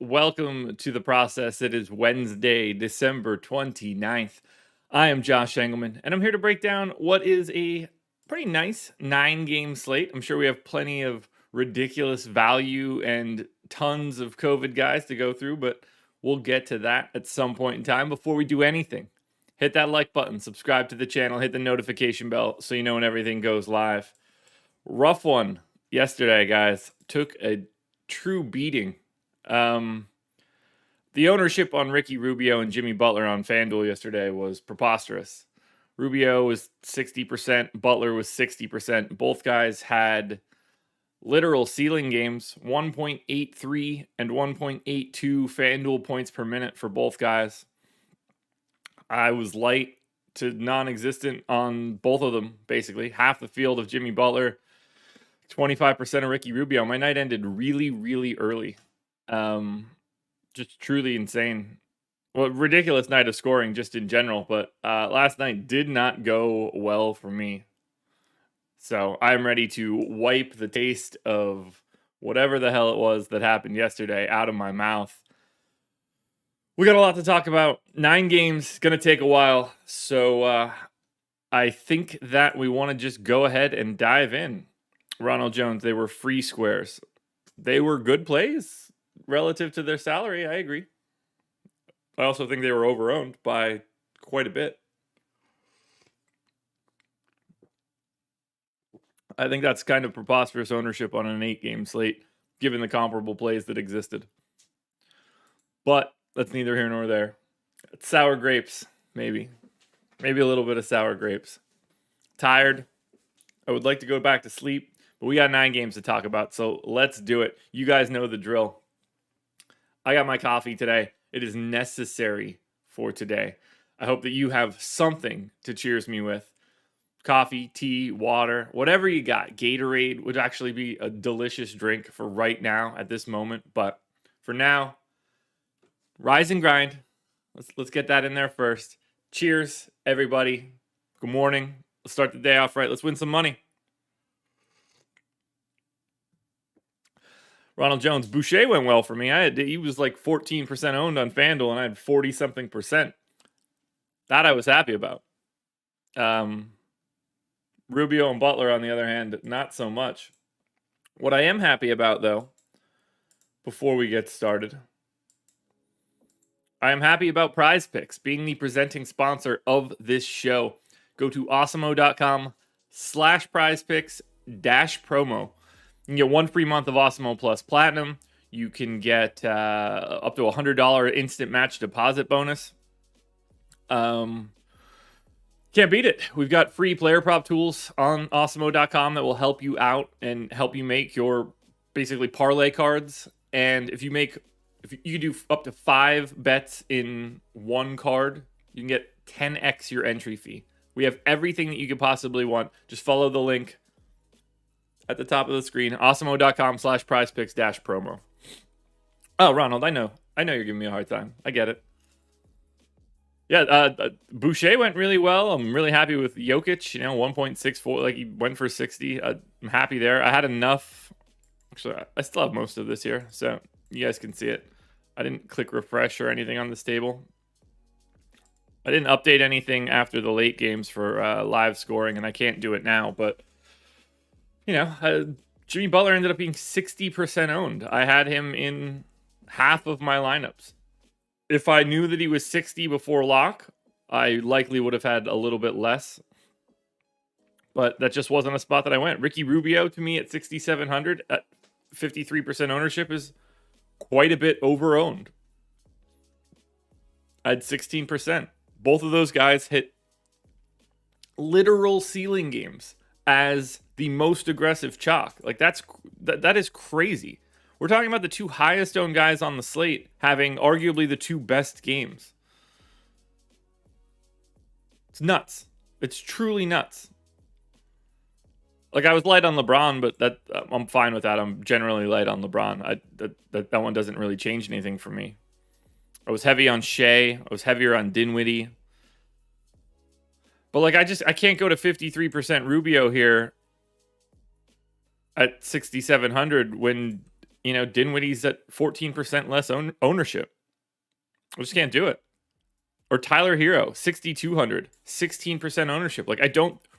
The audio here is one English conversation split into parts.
Welcome to the process. It is Wednesday, December 29th. I am Josh Engelman, and I'm here to break down what is a pretty nice 9-game slate. I'm sure we have plenty of ridiculous value and tons of COVID guys to go through, but we'll get to that at some point in time. Before we do anything, hit that like button, subscribe to the channel, hit the notification bell so you know when everything goes live. Rough one yesterday, guys. Took a true beating. The ownership on Ricky Rubio and Jimmy Butler on FanDuel yesterday was preposterous. Rubio was 60%, Butler was 60%. Both guys had literal ceiling games, 1.83 and 1.82 FanDuel points per minute for both guys. I was light to non-existent on both of them, basically. Half the field of Jimmy Butler, 25% of Ricky Rubio. My night ended really, really early. Just truly insane. Well, ridiculous night of scoring just in general, but last night did not go well for me. So I'm ready to wipe the taste of whatever the hell it was that happened yesterday out of my mouth. We got a lot to talk about. 9 games, going to take a while. So I think that we want to just go ahead and dive in. Ronald Jones, they were free squares. They were good plays relative to their salary. I agree. I also think they were overowned by quite a bit. I think that's kind of preposterous ownership on an 8-game slate, given the comparable plays that existed. But that's neither here nor there. It's sour grapes, maybe. Maybe a little bit of sour grapes. Tired. I would like to go back to sleep, but we got 9 games to talk about, so let's do it. You guys know the drill. I got my coffee today. It is necessary for today. I hope that you have something to cheers me with. Coffee, tea, water, whatever you got. Gatorade would actually be a delicious drink for right now at this moment. But for now, rise and grind. Let's get that in there first. Cheers, everybody. Good morning. Let's start the day off right. Let's win some money. Ronald Jones, Boucher went well for me. He was like 14% owned on FanDuel, and I had 40-something percent. That I was happy about. Rubio and Butler, on the other hand, not so much. What I am happy about, though, before we get started, I am happy about Prize Picks being the presenting sponsor of this show. Go to awesemo.com/prizepicks-promo. You can get 1 free month of Awesemo Plus Platinum. You can get up to $100 instant match deposit bonus. Can't beat it. We've got free player prop tools on awesemo.com that will help you out and help you make your basically parlay cards. And if you do up to 5 bets in one card, you can get 10x your entry fee. We have everything that you could possibly want. Just follow the link at the top of the screen, awesemo.com/prizepicks-promo. Oh, Ronald, I know you're giving me a hard time. I get it. Yeah, Boucher went really well. I'm really happy with Jokic, 1.64, like he went for 60. I'm happy there. I had enough. Actually, I still have most of this here, so you guys can see it. I didn't click refresh or anything on this table. I didn't update anything after the late games for live scoring, and I can't do it now. But, Jimmy Butler ended up being 60% owned. I had him in half of my lineups. If I knew that he was 60 before lock, I likely would have had a little bit less. But that just wasn't a spot that I went. Ricky Rubio, to me, at 6,700 at 53% ownership is quite a bit over-owned. I had 16%. Both of those guys hit literal ceiling games as the most aggressive chalk. Like that is crazy. We're talking about the two highest owned guys on the slate having arguably the two best games. It's nuts. It's truly nuts. Like, I was light on LeBron, but I'm fine with that. I'm generally light on LeBron. That one doesn't really change anything for me. I was heavy on Shea. I was heavier on Dinwiddie. But like, I can't go to 53% Rubio here at 6,700 when, Dinwiddie's at 14% less ownership. I just can't do it. Or Tyler Hero, 6,200, 16% ownership. Like,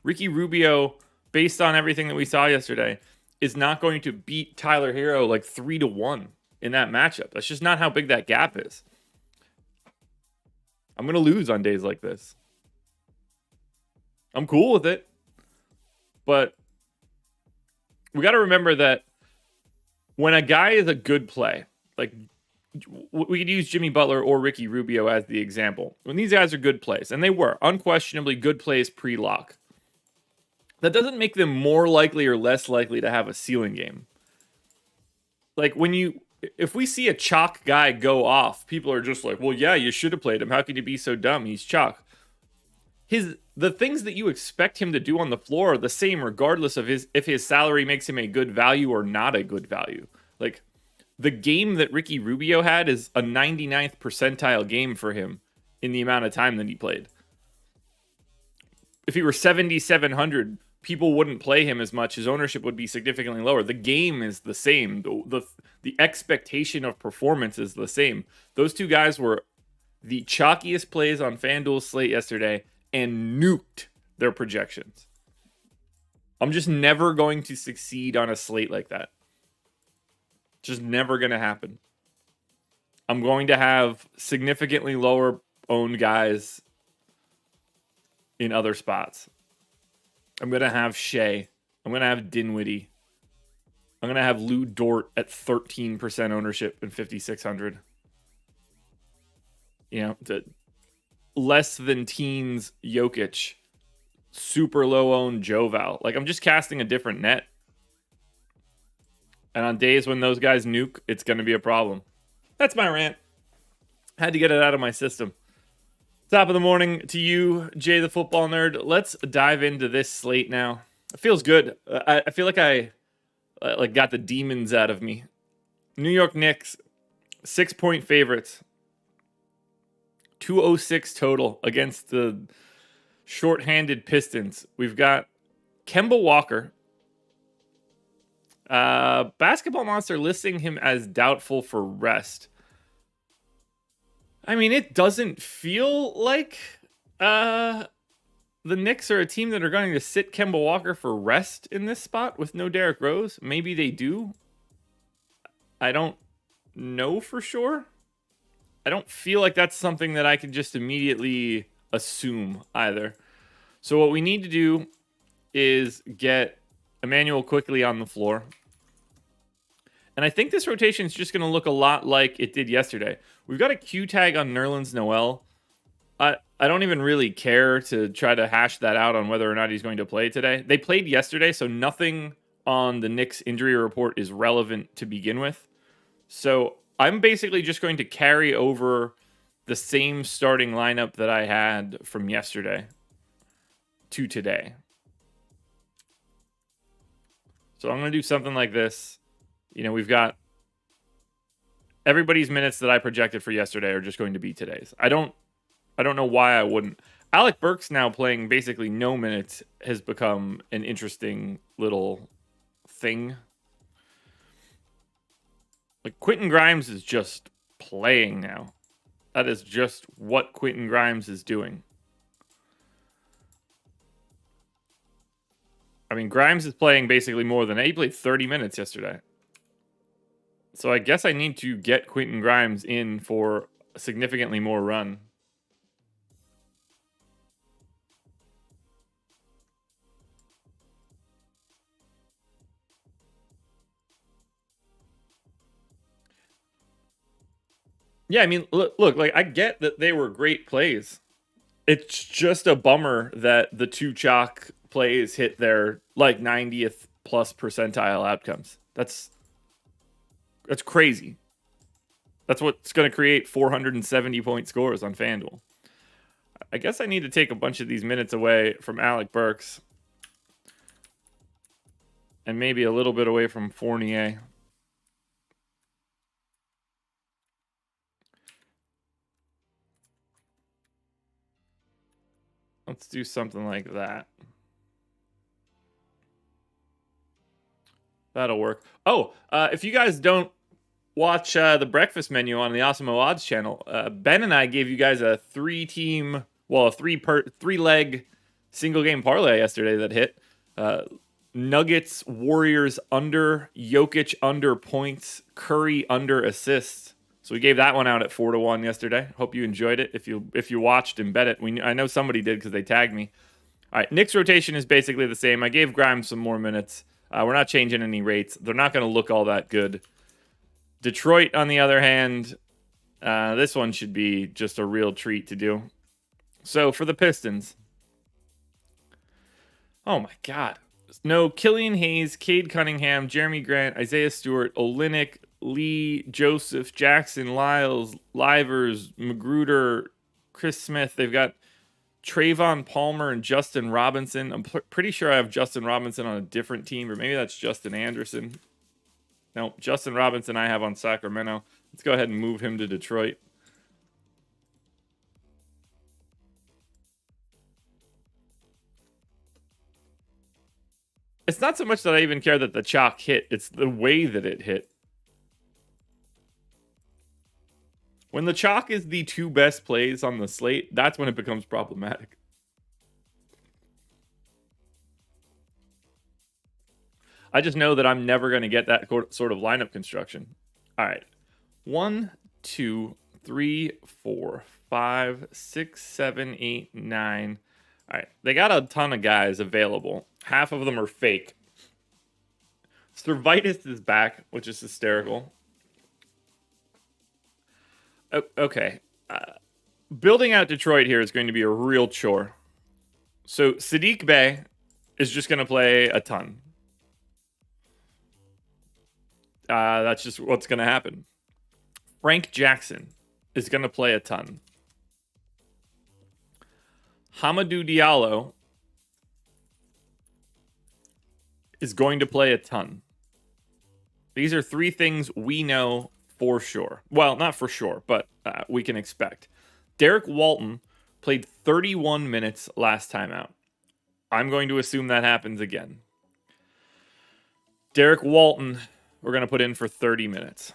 Ricky Rubio, based on everything that we saw yesterday, is not going to beat Tyler Hero like 3-1 in that matchup. That's just not how big that gap is. I'm going to lose on days like this. I'm cool with it. But we got to remember that when a guy is a good play, like we could use Jimmy Butler or Ricky Rubio as the example. When these guys are good plays, and they were unquestionably good plays pre-lock, that doesn't make them more likely or less likely to have a ceiling game. Like if we see a chalk guy go off, people are just like, well, yeah, you should have played him. How could you be so dumb? He's chalk. The things that you expect him to do on the floor are the same regardless of if his salary makes him a good value or not a good value. Like, the game that Ricky Rubio had is a 99th percentile game for him in the amount of time that he played. If he were 7,700, people wouldn't play him as much. His ownership would be significantly lower. The game is the same. The expectation of performance is the same. Those two guys were the chalkiest plays on FanDuel's slate yesterday and nuked their projections. I'm just never going to succeed on a slate like that. Just never going to happen. I'm going to have significantly lower owned guys in other spots. I'm going to have Shea. I'm going to have Dinwiddie. I'm going to have Lou Dort at 13% ownership and 5,600. Less than teens Jokic. Super low owned Joval. Like, I'm just casting a different net. And on days when those guys nuke, it's going to be a problem. That's my rant. Had to get it out of my system. Top of the morning to you, Jay the Football Nerd. Let's dive into this slate now. It feels good. I feel like I got the demons out of me. New York Knicks, 6-point favorites. 206 total against the shorthanded Pistons. We've got Kemba Walker. Basketball Monster listing him as doubtful for rest. I mean, it doesn't feel like the Knicks are a team that are going to sit Kemba Walker for rest in this spot with no Derrick Rose. Maybe they do. I don't know for sure. I don't feel like that's something that I can just immediately assume either. So what we need to do is get Emmanuel quickly on the floor. And I think this rotation is just going to look a lot like it did yesterday. We've got a Q tag on Nerlens Noel. I don't even really care to try to hash that out on whether or not he's going to play today. They played yesterday, so nothing on the Knicks injury report is relevant to begin with. So I'm basically just going to carry over the same starting lineup that I had from yesterday to today. So I'm going to do something like this. We've got everybody's minutes that I projected for yesterday are just going to be today's. I don't know why I wouldn't. Alec Burks now playing basically no minutes has become an interesting little thing. Like, Quentin Grimes is just playing now. That is just what Quentin Grimes is doing. I mean, Grimes is playing basically more than he played 30 minutes yesterday. So I guess I need to get Quentin Grimes in for a significantly more run. Yeah, I mean, look, like I get that they were great plays. It's just a bummer that the two chalk plays hit their like 90th plus percentile outcomes. That's crazy. That's what's going to create 470 point scores on FanDuel. I guess I need to take a bunch of these minutes away from Alec Burks and maybe a little bit away from Fournier. Let's do something like that. That'll work. Oh, if you guys don't watch the breakfast menu on the Awesemo Odds channel, Ben and I gave you guys a three leg single game parlay yesterday that hit. Nuggets, Warriors under, Jokic under points, Curry under assists. So we gave that one out at 4-1 yesterday. Hope you enjoyed it. If you watched and bet it, I know somebody did because they tagged me. All right, Knicks rotation is basically the same. I gave Grimes some more minutes. We're not changing any rates. They're not going to look all that good. Detroit, on the other hand, this one should be just a real treat to do. So for the Pistons, oh my God. No, Killian Hayes, Cade Cunningham, Jeremy Grant, Isaiah Stewart, Olynyk, Lee, Joseph, Jackson, Lyles, Livers, Magruder, Chris Smith. They've got Trayvon Palmer and Justin Robinson. I'm pretty sure I have Justin Robinson on a different team, or maybe that's Justin Anderson. No, Justin Robinson I have on Sacramento. Let's go ahead and move him to Detroit. It's not so much that I even care that the chalk hit. It's the way that it hit. When the chalk is the two best plays on the slate, that's when it becomes problematic. I just know that I'm never going to get that sort of lineup construction. All right. 1, 2, 3, 4, 5, 6, 7, 8, 9. All right. They got a ton of guys available. Half of them are fake. Servitis is back, which is hysterical. Okay. Building out Detroit here is going to be a real chore. So Sadiq Bey is just going to play a ton. That's just what's going to happen. Frank Jackson is going to play a ton. Hamidou Diallo is going to play a ton. These are three things we know for sure. Well, not for sure, but we can expect. Derek Walton played 31 minutes last time out. I'm going to assume that happens again. Derek Walton, we're going to put in for 30 minutes.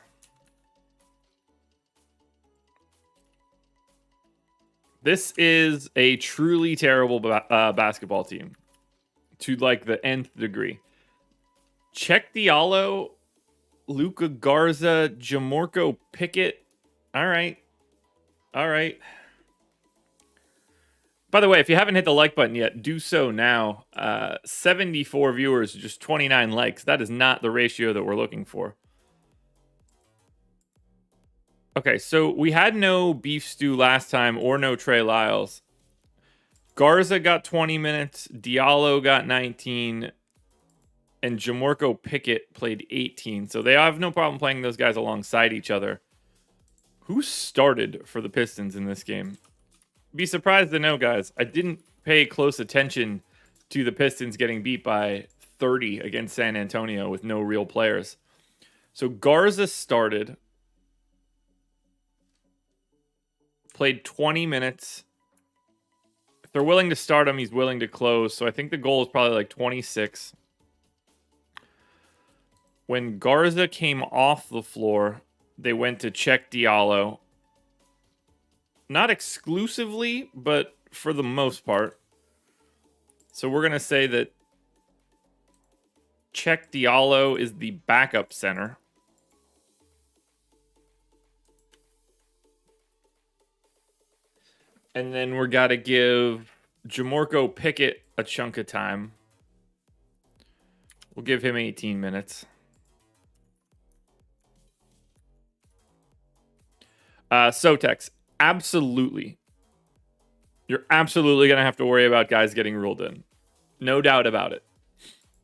This is a truly terrible basketball team to like the nth degree. Check Diallo, Luka Garza, Jamorko Pickett. All right. By the way, if you haven't hit the like button yet, do so now. 74 viewers, just 29 likes. That is not the ratio that we're looking for. Okay, so we had no beef stew last time or no Trey Lyles. Garza got 20 minutes, Diallo got 19, and Jamorko Pickett played 18. So they have no problem playing those guys alongside each other. Who started for the Pistons in this game? Be surprised to know, guys. I didn't pay close attention to the Pistons getting beat by 30 against San Antonio with no real players. So Garza started. Played 20 minutes. If they're willing to start him, he's willing to close. So I think the goal is probably like 26. When Garza came off the floor, they went to check Diallo. Not exclusively, but for the most part. So we're going to say that Check Diallo is the backup center. And then we're got to give Jamorko Pickett a chunk of time. We'll give him 18 minutes. Sotex, absolutely. You're absolutely going to have to worry about guys getting ruled in. No doubt about it.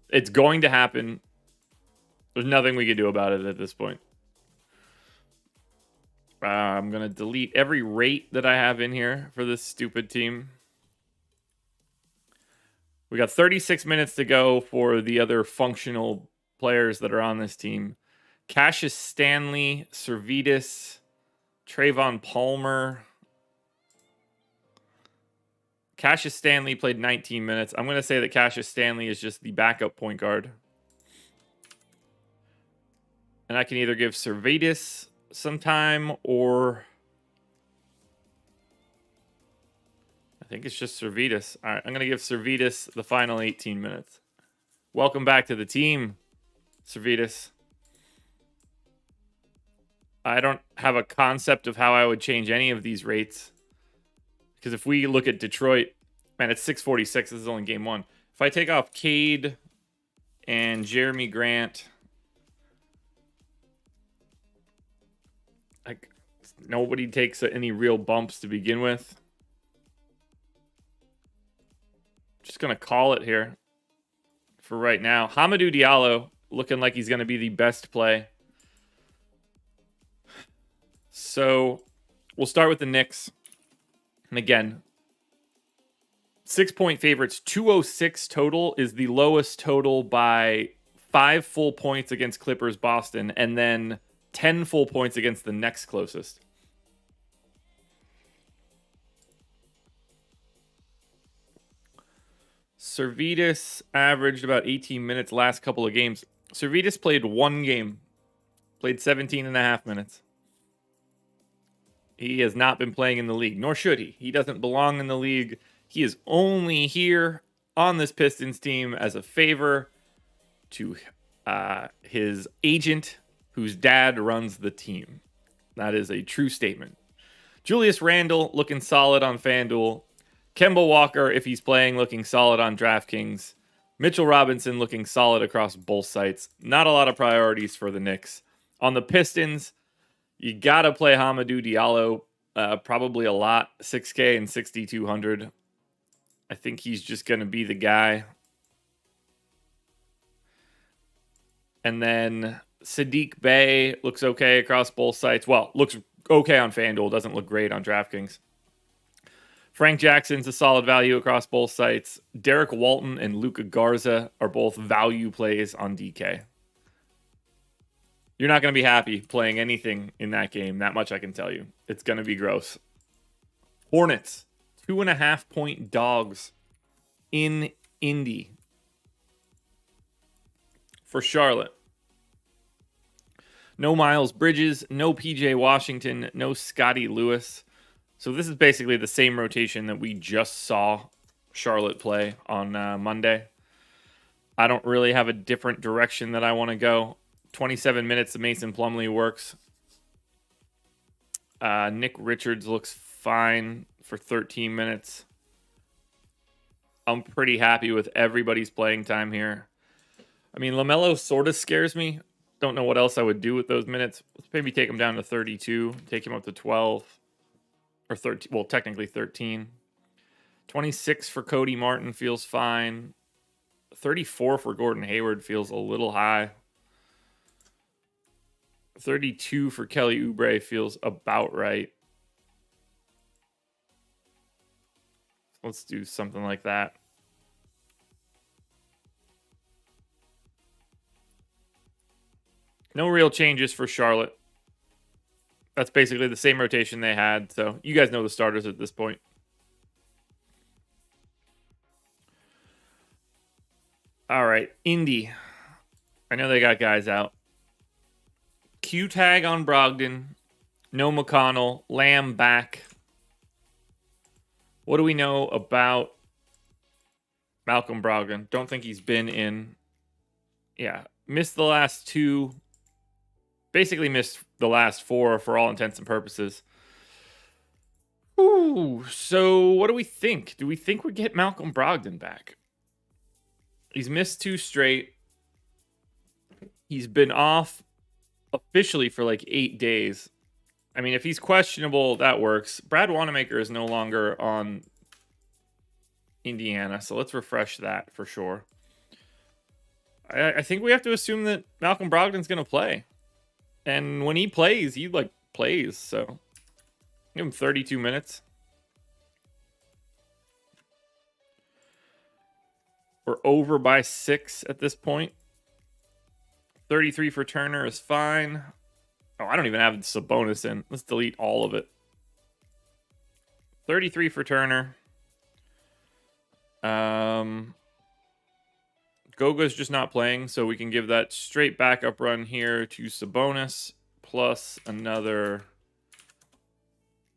It's going to happen. There's nothing we can do about it at this point. I'm going to delete every rate that I have in here for this stupid team. We got 36 minutes to go for the other functional players that are on this team. Cassius Stanley, Servetus, Trayvon Palmer. Cassius Stanley played 19 minutes. I'm going to say that Cassius Stanley is just the backup point guard. And I can either give Servetus some time or... I think it's just Servetus. All right, I'm going to give Servetus the final 18 minutes. Welcome back to the team, Servetus. I don't have a concept of how I would change any of these rates. Because if we look at Detroit, man, it's 646. This is only game one. If I take off Cade and Jeremy Grant, like nobody takes any real bumps to begin with. Just going to call it here for right now. Hamidou Diallo looking like he's going to be the best play. So we'll start with the Knicks. And again, 6-point favorites, 206 total is the lowest total by 5 full points against Clippers Boston, and then 10 full points against the next closest. Servetus averaged about 18 minutes last couple of games. Servetus played one game, played 17 and a half minutes. He has not been playing in the league, nor should he. He doesn't belong in the league. He is only here on this Pistons team as a favor to his agent, whose dad runs the team. That is a true statement. Julius Randle looking solid on FanDuel. Kemba Walker, if he's playing, looking solid on DraftKings. Mitchell Robinson looking solid across both sites. Not a lot of priorities for the Knicks. On the Pistons, you got to play Hamidou Diallo probably a lot. 6K and 6,200. I think he's just going to be the guy. And then Sadiq Bey looks okay across both sites. Well, looks okay on FanDuel. Doesn't look great on DraftKings. Frank Jackson's a solid value across both sites. Derek Walton and Luka Garza are both value plays on DK. You're not going to be happy playing anything in that game. That much I can tell you. It's going to be gross. Hornets, 2.5-point dogs in Indy for Charlotte. No Miles Bridges, no PJ Washington, no Scotty Lewis. So this is basically the same rotation that we just saw Charlotte play on Monday. I don't really have a different direction that I want to go. 27 minutes of Mason Plumlee works. Nick Richards looks fine for 13 minutes. I'm pretty happy with everybody's playing time here. I mean, LaMelo sort of scares me. Don't know what else I would do with those minutes. Let's maybe take him down to 32. Take him up to 12. Or 13. Well, technically 13. 26 for Cody Martin feels fine. 34 for Gordon Hayward feels a little high. 32 for Kelly Oubre feels about right. Let's do something like that. No real changes for Charlotte. That's basically the same rotation they had. So you guys know the starters at this point. All right, Indy. I know they got guys out. Q tag on Brogdon. No McConnell. Lamb back. What do we know about Malcolm Brogdon? Don't think he's been in. Yeah, missed the last 2. Basically missed the last 4 for all intents and purposes. Ooh, so what do we think? Do we think we get Malcolm Brogdon back? He's missed 2 straight. He's been off officially for like 8 days. I mean, if he's questionable, that works. Brad Wanamaker is no longer on Indiana, so let's refresh that for sure. I think we have to assume that Malcolm Brogdon's going to play. And when he plays, he like plays, so give him 32 minutes. We're over by 6 at this point. 33 for Turner is fine. Oh, I don't even have Sabonis in. Let's delete all of it. 33 for Turner. Goga's just not playing, so we can give that straight backup run here to Sabonis plus another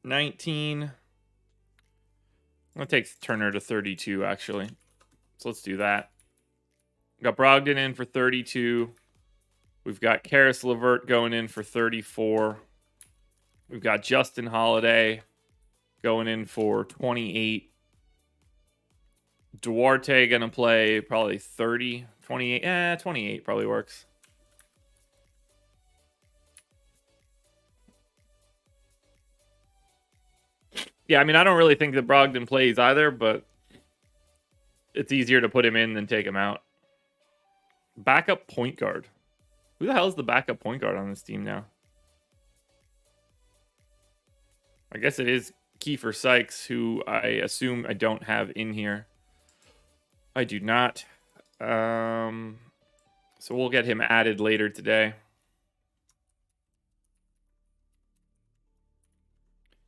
19. I'm going to take Turner to 32, actually. So let's do that. Got Brogdon in for 32. We've got Karis LeVert going in for 34. We've got Justin Holiday going in for 28. Duarte going to play probably 30, 28. 28 probably works. Yeah, I mean, I don't really think that Brogdon plays either, but it's easier to put him in than take him out. Backup point guard. Who the hell is the backup point guard on this team now? I guess it is Kiefer Sykes, who I assume I don't have in here. I do not. So we'll get him added later today.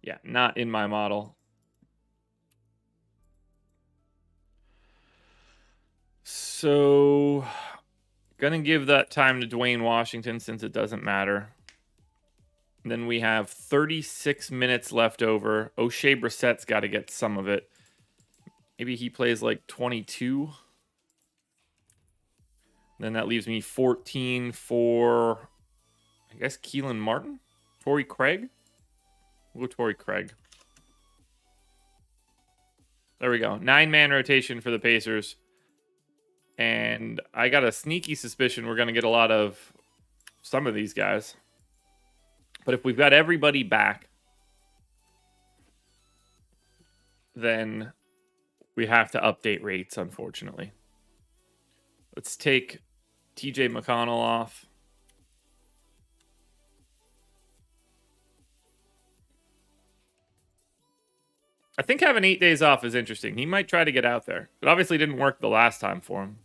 Yeah, not in my model. So, gonna give that time to Dwayne Washington since it doesn't matter. And then we have 36 minutes left over. O'Shea Brissett's got to get some of it. Maybe he plays like 22. Then that leaves me 14 for, I guess, Keelan Martin? Torrey Craig? We'll go Torrey Craig. There we go. 9-man rotation for the Pacers. And I got a sneaky suspicion we're going to get a lot of some of these guys. But if we've got everybody back, then we have to update rates, unfortunately. Let's take TJ McConnell off. I think having 8 days off is interesting. He might try to get out there. It obviously didn't work the last time for him.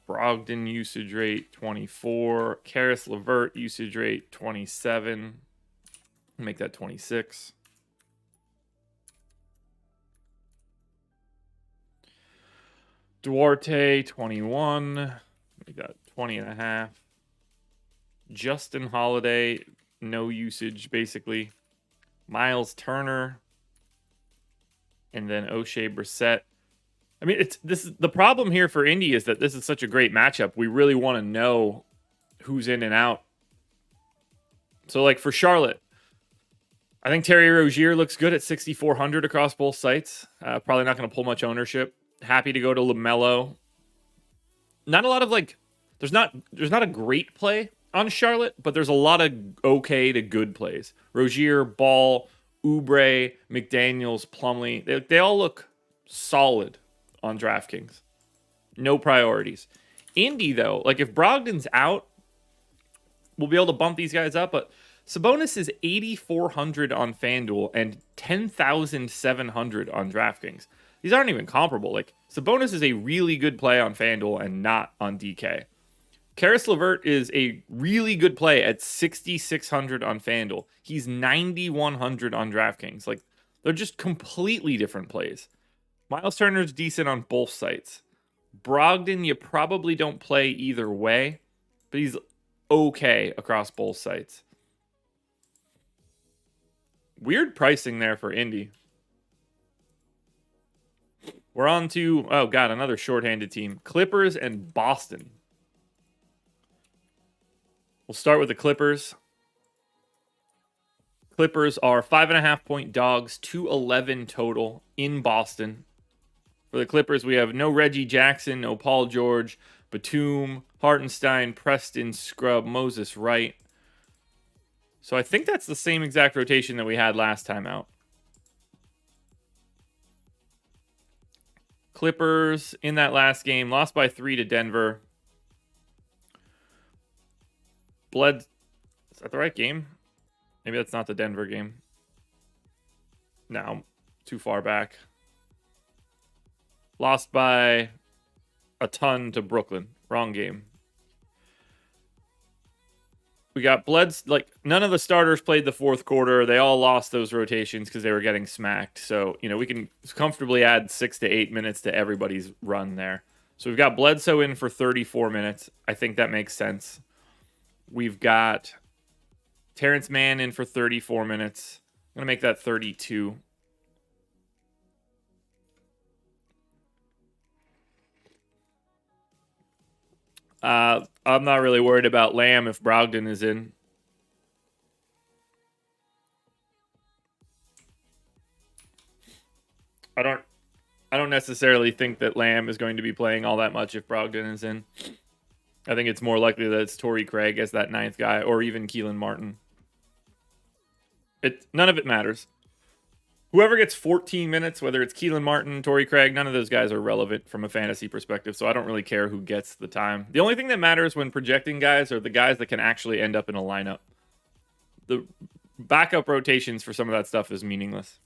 Brogdon usage rate 24. Karis LeVert usage rate 27. Make that 26. Duarte 21. Make that 20 and a half. Justin Holiday, no usage basically. Miles Turner. And then O'Shea Brissett. I mean, this is the problem here for Indy is that this is such a great matchup. We really want to know who's in and out. So, like for Charlotte, I think Terry Rozier looks good at 6,400 across both sites. Probably not going to pull much ownership. Happy to go to LaMelo. Not a lot of like, there's not a great play on Charlotte, but there's a lot of okay to good plays. Rozier, Ball, Oubre, McDaniels, Plumlee. They all look solid on DraftKings. No priorities. Indy, though, like if Brogdon's out, we'll be able to bump these guys up, but Sabonis is 8,400 on FanDuel and 10,700 on DraftKings. These aren't even comparable. Like Sabonis is a really good play on FanDuel and not on DK. Karis LeVert is a really good play at 6,600 on FanDuel. He's 9,100 on DraftKings. Like they're just completely different plays. Miles Turner's decent on both sites. Brogdon, you probably don't play either way, but he's okay across both sites. Weird pricing there for Indy. We're on to, oh god, another shorthanded team. Clippers and Boston. We'll start with the Clippers. Clippers are 5.5-point dogs, 211 total in Boston. For the Clippers, we have no Reggie Jackson, no Paul George, Batum, Hartenstein, Preston, Scrub, Moses Wright. So I think that's the same exact rotation that we had last time out. Clippers in that last game lost by 3 to Denver. Is that the right game? Maybe that's not the Denver game. No, too far back. Lost by a ton to Brooklyn. Wrong game. We got none of the starters played the fourth quarter. They all lost those rotations because they were getting smacked. So, we can comfortably add 6 to 8 minutes to everybody's run there. So we've got Bledsoe in for 34 minutes. I think that makes sense. We've got Terrence Mann in for 34 minutes. I'm going to make that 32. I'm not really worried about Lamb if Brogdon is in. I don't necessarily think that Lamb is going to be playing all that much if Brogdon is in. I think it's more likely that it's Torrey Craig as that ninth guy, or even Keelan Martin. None of it matters. Whoever gets 14 minutes, whether it's Keelan Martin, Torrey Craig, none of those guys are relevant from a fantasy perspective, so I don't really care who gets the time. The only thing that matters when projecting guys are the guys that can actually end up in a lineup. The backup rotations for some of that stuff is meaningless.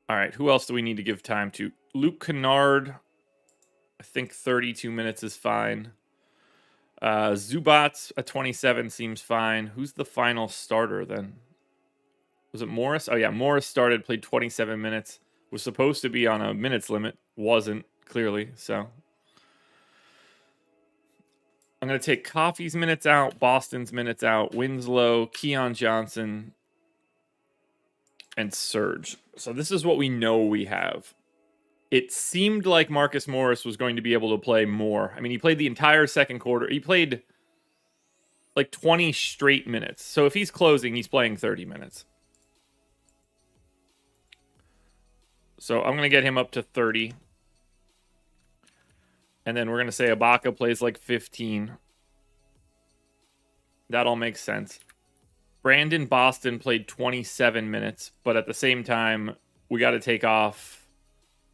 All right, who else do we need to give time to? Luke Kennard, I think 32 minutes is fine. Zubats at 27 seems fine. Who's the final starter then? Was it Morris? Oh, yeah. Morris started, played 27 minutes. Was supposed to be on a minutes limit. Wasn't, clearly. So I'm going to take Coffey's minutes out, Boston's minutes out, Winslow, Keon Johnson, and Serge. So this is what we know we have. It seemed like Marcus Morris was going to be able to play more. I mean, he played the entire second quarter. He played like 20 straight minutes. So if he's closing, he's playing 30 minutes. So I'm going to get him up to 30. And then we're going to say Ibaka plays like 15. That all makes sense. Brandon Boston played 27 minutes, but at the same time, we got to take off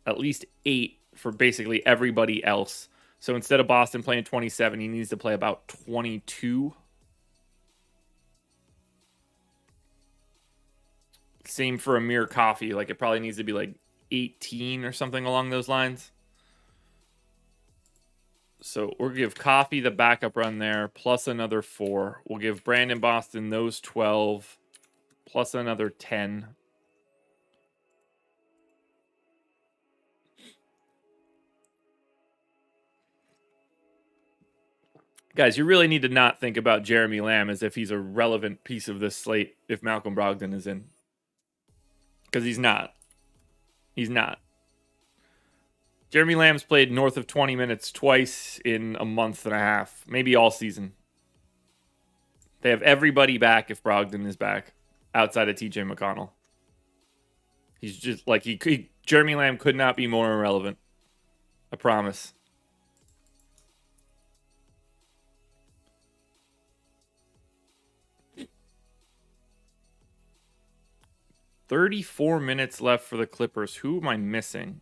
at least 8 for basically everybody else. So instead of Boston playing 27, he needs to play about 22. Same for Amir Coffey. Like, it probably needs to be like 18 or something along those lines. So we'll give Coffey the backup run there, plus another 4. We'll give Brandon Boston those 12, plus another 10. Guys, you really need to not think about Jeremy Lamb as if he's a relevant piece of this slate if Malcolm Brogdon is in. Because he's not. He's not. Jeremy Lamb's played north of 20 minutes twice in a month and a half, maybe all season. They have everybody back if Brogdon is back, outside of TJ McConnell. He's just like, Jeremy Lamb could not be more irrelevant. I promise. $34 minutes left for the Clippers. Who am I missing?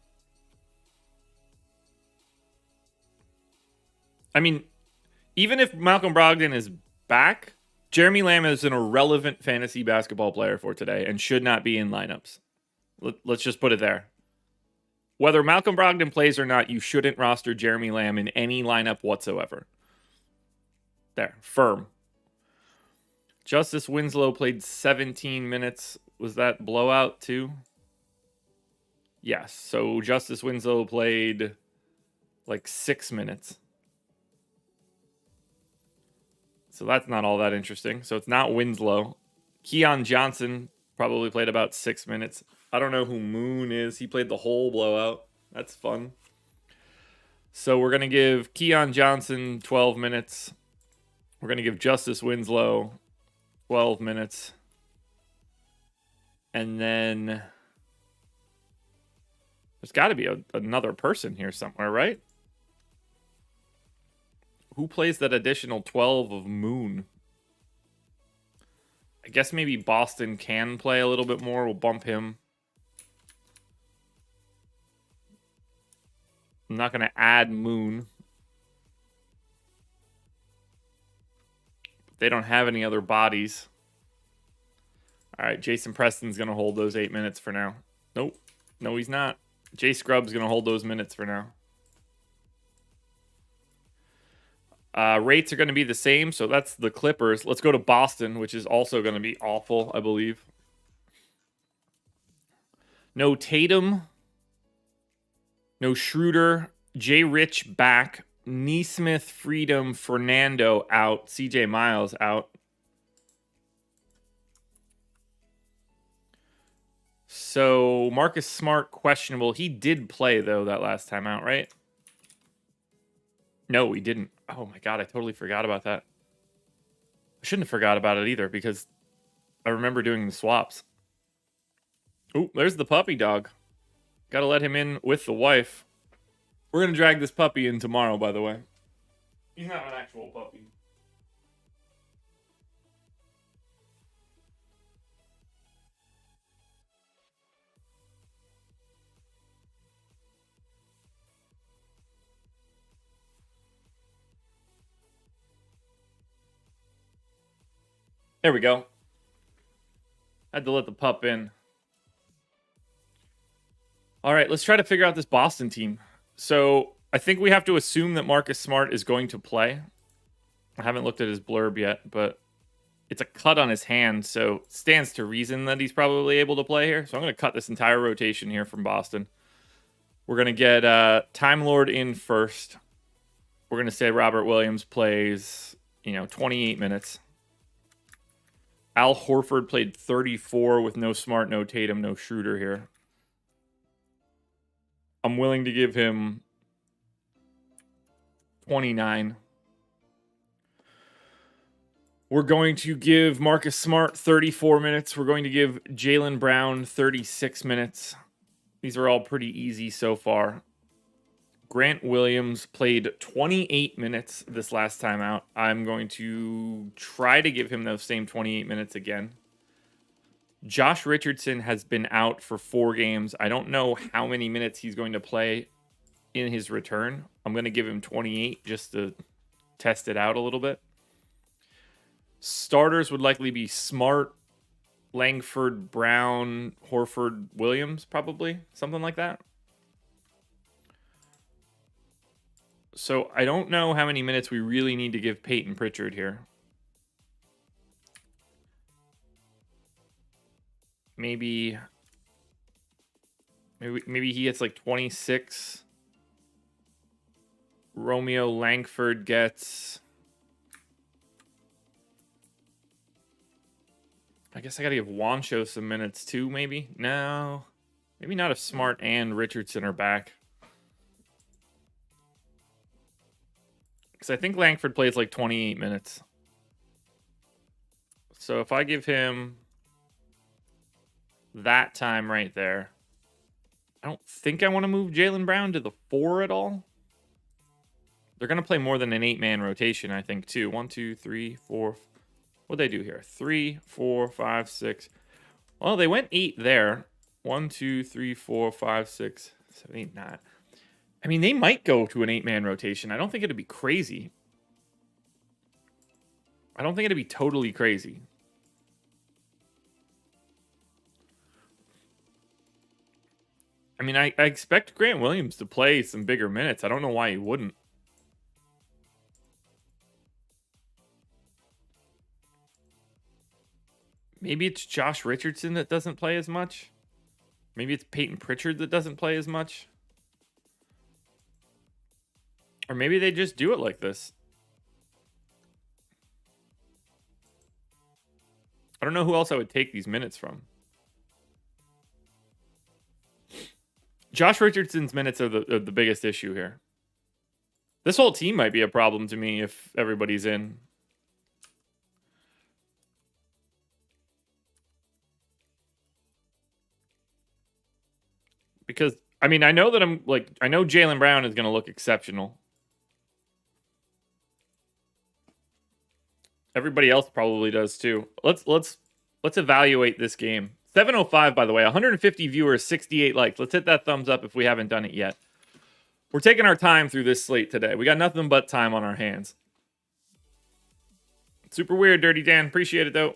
I mean, even if Malcolm Brogdon is back, Jeremy Lamb is an irrelevant fantasy basketball player for today and should not be in lineups. Let's just put it there. Whether Malcolm Brogdon plays or not, you shouldn't roster Jeremy Lamb in any lineup whatsoever. There, firm. Justice Winslow played 17 minutes. Was that blowout too? Yes. So Justice Winslow played like 6 minutes. So that's not all that interesting. So it's not Winslow. Keon Johnson probably played about 6 minutes. I don't know who Moon is. He played the whole blowout. That's fun. So we're going to give Keon Johnson 12 minutes. We're going to give Justice Winslow 12 minutes. And then there's got to be another person here somewhere, right? Who plays that additional 12 of Moon? I guess maybe Boston can play a little bit more. We'll bump him. I'm not going to add Moon. They don't have any other bodies. All right, Jason Preston's going to hold those 8 minutes for now. Nope. No, he's not. Jay Scrubb's going to hold those minutes for now. Rates are going to be the same, so that's the Clippers. Let's go to Boston, which is also going to be awful, I believe. No Tatum. No Schroeder. Jay Rich back. Neesmith, Freedom, Fernando out. CJ Miles out. So Marcus Smart questionable. He did play, though, that last time out, right? No, he didn't. Oh, my God. I totally forgot about that. I shouldn't have forgot about it either because I remember doing the swaps. Oh, there's the puppy dog. Got to let him in with the wife. We're going to drag this puppy in tomorrow, by the way. He's not an actual puppy. There we go. Had to let the pup in. All right, let's try to figure out this Boston team. So I think we have to assume that Marcus Smart is going to play. I haven't looked at his blurb yet, but it's a cut on his hand, so it stands to reason that he's probably able to play here. So I'm going to cut this entire rotation here from Boston. We're going to get Time Lord in first. We're going to say Robert Williams plays, 28 minutes. Al Horford played 34 with no Smart, no Tatum, no Schroeder here. I'm willing to give him 29. We're going to give Marcus Smart 34 minutes. We're going to give Jaylen Brown 36 minutes. These are all pretty easy so far. Grant Williams played 28 minutes this last time out. I'm going to try to give him those same 28 minutes again. Josh Richardson has been out for 4 games. I don't know how many minutes he's going to play in his return. I'm going to give him 28 just to test it out a little bit. Starters would likely be Smart, Langford, Brown, Horford, Williams, probably. Something like that. So I don't know how many minutes we really need to give Peyton Pritchard here. Maybe he gets like 26. Romeo Langford gets... I guess I gotta give Wancho some minutes too, maybe? No. Maybe not if Smart and Richardson are back. Because I think Langford plays like 28 minutes. So if I give him that time right there, I don't think I want to move Jaylen Brown to the 4 at all. They're going to play more than an 8-man rotation, I think, too. 1, 2, 3, 4. What'd they do here? 3, 4, 5, 6. Well, they went 8 there. 1, 2, 3, 4, 5, 6, 7, 8, 9. I mean, they might go to an 8-man rotation. I don't think it'd be crazy. I don't think it'd be totally crazy. I mean, I expect Grant Williams to play some bigger minutes. I don't know why he wouldn't. Maybe it's Josh Richardson that doesn't play as much. Maybe it's Peyton Pritchard that doesn't play as much. Or maybe they just do it like this. I don't know who else I would take these minutes from. Josh Richardson's minutes are the biggest issue here. This whole team might be a problem to me if everybody's in. Because, I mean, I know that I know Jaylen Brown is going to look exceptional. Everybody else probably does too. Let's evaluate this game. 7:05, by the way, 150 viewers, 68 likes. Let's hit that thumbs up if we haven't done it yet. We're taking our time through this slate today. We got nothing but time on our hands. Super weird, Dirty Dan. Appreciate it, though.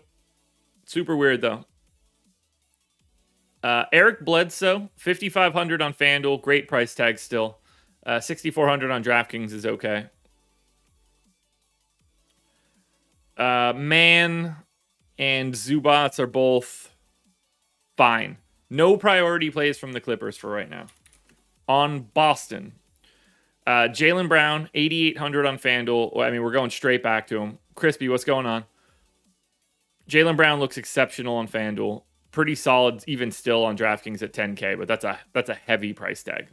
Super weird, though. Eric Bledsoe, 5,500 on FanDuel. Great price tag still. 6,400 on DraftKings is okay. Man and Zubats are both fine. No priority plays from the Clippers for right now. On Boston, Jaylen Brown, 8,800 on FanDuel. I mean, we're going straight back to him. Crispy, what's going on? Jaylen Brown looks exceptional on FanDuel. Pretty solid, even still on DraftKings at 10K, but that's a heavy price tag.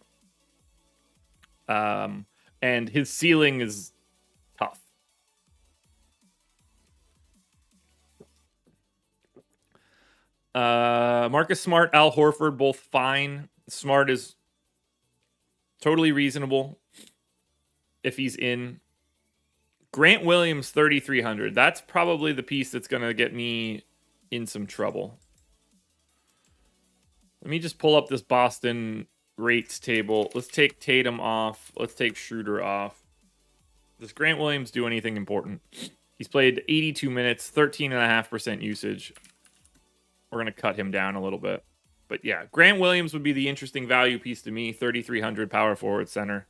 And his ceiling is tough. Marcus Smart, Al Horford, both fine. Smart is totally reasonable if he's in. Grant Williams, 3,300. That's probably the piece that's going to get me in some trouble. Let me just pull up this Boston rates table. Let's take Tatum off. Let's take Schroeder off. Does Grant Williams do anything important? He's played 82 minutes, 13.5% usage. We're going to cut him down a little bit. But yeah, Grant Williams would be the interesting value piece to me. 3,300 power forward center.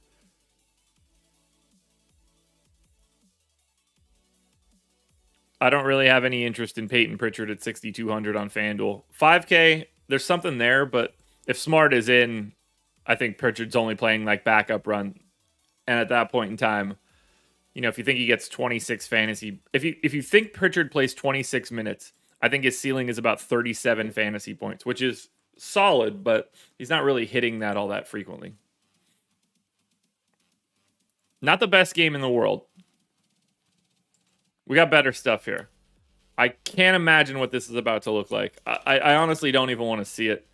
I don't really have any interest in Peyton Pritchard at 6,200 on FanDuel. 5K, there's something there, but if Smart is in, I think Pritchard's only playing like backup run. And at that point in time, you know, if you think he gets 26 fantasy, if you think Pritchard plays 26 minutes, I think his ceiling is about 37 fantasy points, which is solid, but he's not really hitting that all that frequently. Not the best game in the world. We got better stuff here. I can't imagine what this is about to look like. I honestly don't even want to see it.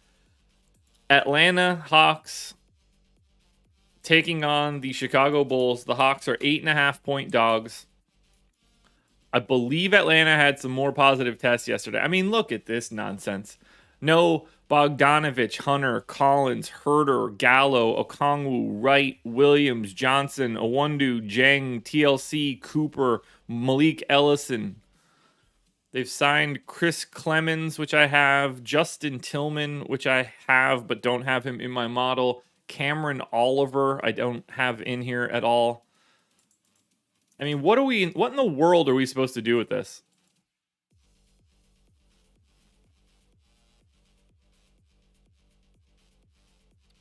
Atlanta Hawks taking on the Chicago Bulls. The Hawks are 8.5-point dogs. I believe Atlanta had some more positive tests yesterday. I mean, look at this nonsense. No Bogdanovich, Hunter, Collins, Herter, Gallo, Okongwu, Wright, Williams, Johnson, Owundu, Jang, TLC, Cooper, Malik Ellison. They've signed Chris Clemens, which I have, Justin Tillman, which I have but don't have him in my model, Cameron Oliver, I don't have in here at all. I mean, what in the world are we supposed to do with this?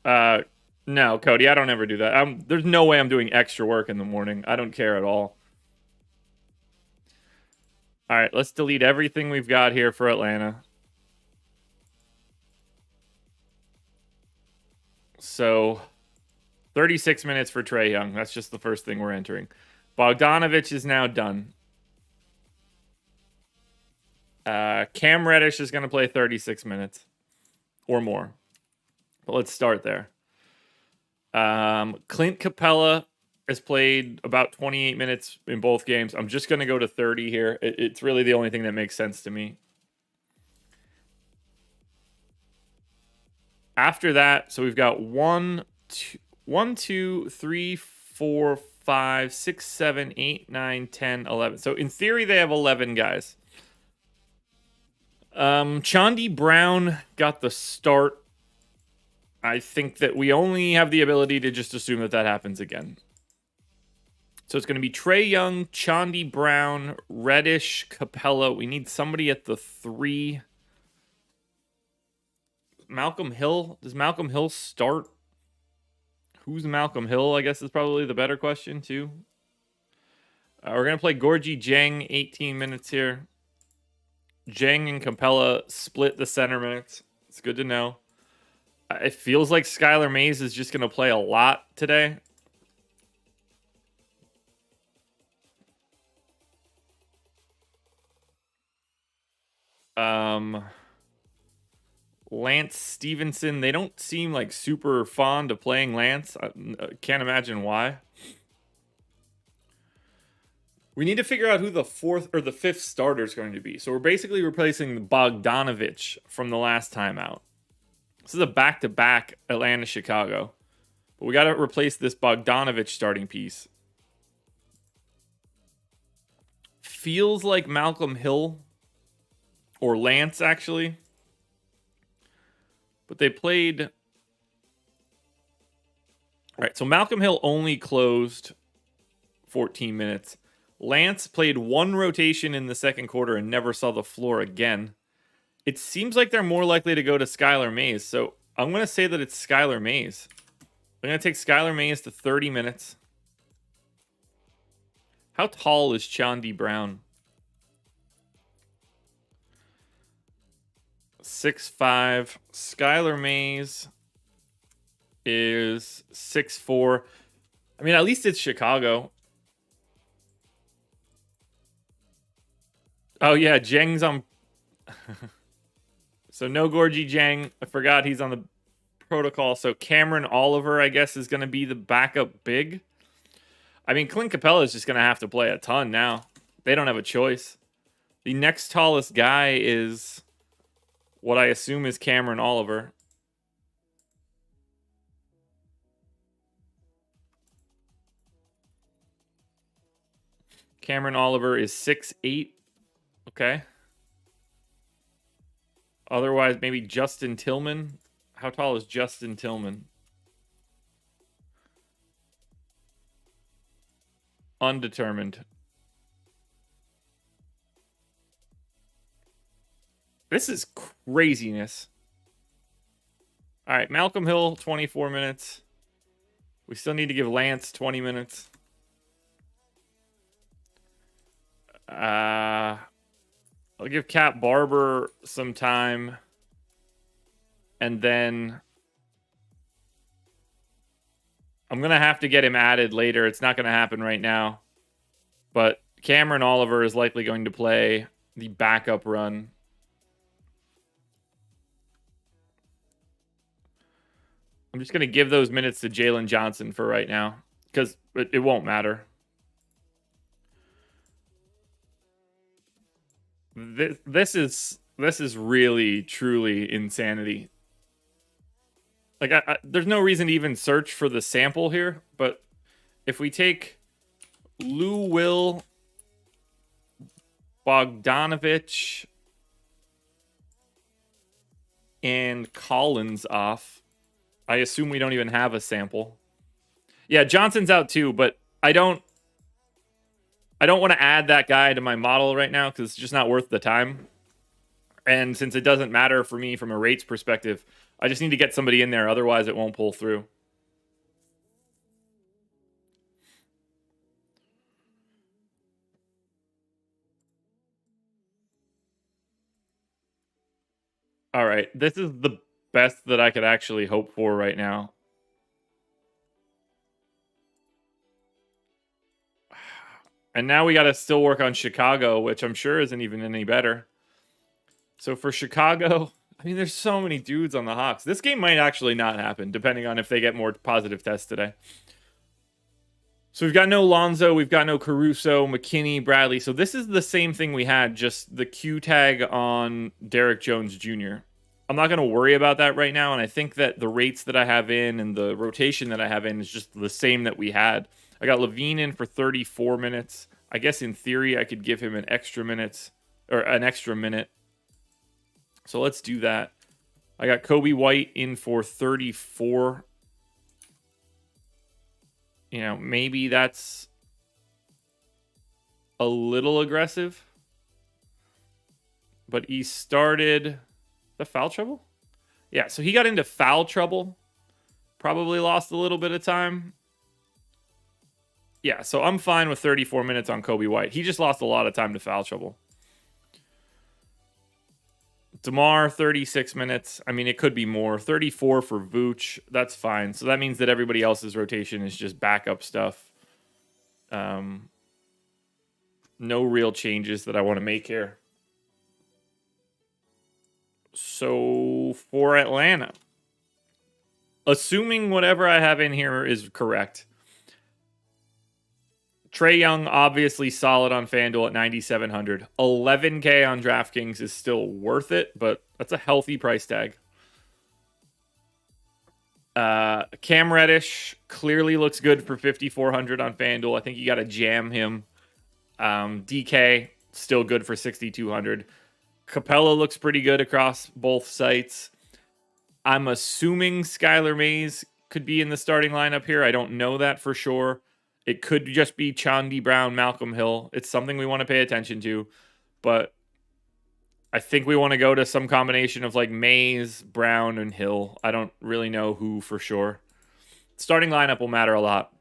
No, Cody, I don't ever do that. There's no way I'm doing extra work in the morning. I don't care at all. All right, let's delete everything we've got here for Atlanta. So, 36 minutes for Trae Young. That's just the first thing we're entering. Bogdanovich is now done. Cam Reddish is going to play 36 minutes or more. But let's start there. Clint Capella has played about 28 minutes in both games. I'm just going to go to 30 here. It's really the only thing that makes sense to me. After that, so we've got 1, 2, 3, 4, 5, 6, 7, 8, 9, 10, 11. So in theory, they have 11 guys. Chandi Brown got the start. I think that we only have the ability to just assume that happens again. So it's going to be Trae Young, Chandi Brown, Reddish, Capella. We need somebody at the 3. Malcolm Hill. Does Malcolm Hill start? Who's Malcolm Hill, I guess is probably the better question, too. We're going to play Gorgie Jang, 18 minutes here. Jang and Capella split the center minutes. It's good to know. It feels like Skylar Mays is just going to play a lot today. Lance Stevenson, they don't seem like super fond of playing Lance. I can't imagine why. We need to figure out who the fourth or the fifth starter is going to be. So we're basically replacing Bogdanovich from the last time out. This is a back-to-back Atlanta-Chicago. But we got to replace this Bogdanovich starting piece. Feels like Malcolm Hill or Lance, actually. But they played... All right, so Malcolm Hill only closed 14 minutes. Lance played one rotation in the second quarter and never saw the floor again. It seems like they're more likely to go to Skylar Mays, so I'm going to say that it's Skylar Mays. I'm going to take Skylar Mays to 30 minutes. How tall is Chandi Brown? 6'5". Skylar Mays is 6'4". I mean, at least it's Chicago. Oh, yeah, Jang's on... So no Gorgie Jang. I forgot he's on the protocol. So Cameron Oliver, I guess, is going to be the backup big. I mean, Clint Capella is just going to have to play a ton now. They don't have a choice. The next tallest guy is what I assume is Cameron Oliver. Cameron Oliver is 6'8". Okay. Otherwise, maybe Justin Tillman. How tall is Justin Tillman? Undetermined. This is craziness. All right, Malcolm Hill, 24 minutes. We still need to give Lance 20 minutes. I'll give Cap Barber some time. And then I'm going to have to get him added later. It's not going to happen right now. But Cameron Oliver is likely going to play the backup run. I'm just going to give those minutes to Jalen Johnson for right now. Because it won't matter. This is really, truly insanity. Like, there's no reason to even search for the sample here, but if we take Lou Will, Bogdanovich, and Collins off, I assume we don't even have a sample. Yeah, Johnson's out too, but I don't want to add that guy to my model right now because it's just not worth the time. And since it doesn't matter for me from a rates perspective, I just need to get somebody in there. Otherwise, it won't pull through. All right. This is the best that I could actually hope for right now. And now we got to still work on Chicago, which I'm sure isn't even any better. So for Chicago, I mean, there's so many dudes on the Hawks. This game might actually not happen, depending on if they get more positive tests today. So we've got no Lonzo, we've got no Caruso, McKinney, Bradley. So this is the same thing we had, just the Q tag on Derek Jones Jr. I'm not going to worry about that right now, and I think that the rates that I have in and the rotation that I have in is just the same that we had. I got Levine in for 34 minutes. I guess in theory I could give him an extra minute. So let's do that. I got Kobe White in for 34. You know, maybe that's a little aggressive. But he started the foul trouble? Yeah, so he got into foul trouble. Probably lost a little bit of time. Yeah, so I'm fine with 34 minutes on Kobe White. He just lost a lot of time to foul trouble. DeMar, 36 minutes. I mean, it could be more. 34 for Vooch. That's fine. So that means that everybody else's rotation is just backup stuff. No real changes that I want to make here. So for Atlanta, assuming whatever I have in here is correct, Trae Young, obviously solid on FanDuel at 9,700. 11K on DraftKings is still worth it, but that's a healthy price tag. Cam Reddish clearly looks good for 5,400 on FanDuel. I think you got to jam him. DK, still good for 6,200. Capella looks pretty good across both sites. I'm assuming Skylar Mays could be in the starting lineup here. I don't know that for sure. It could just be Chandi Brown, Malcolm Hill. It's something we want to pay attention to. But I think we want to go to some combination of like Mays, Brown, and Hill. I don't really know who for sure. Starting lineup will matter a lot.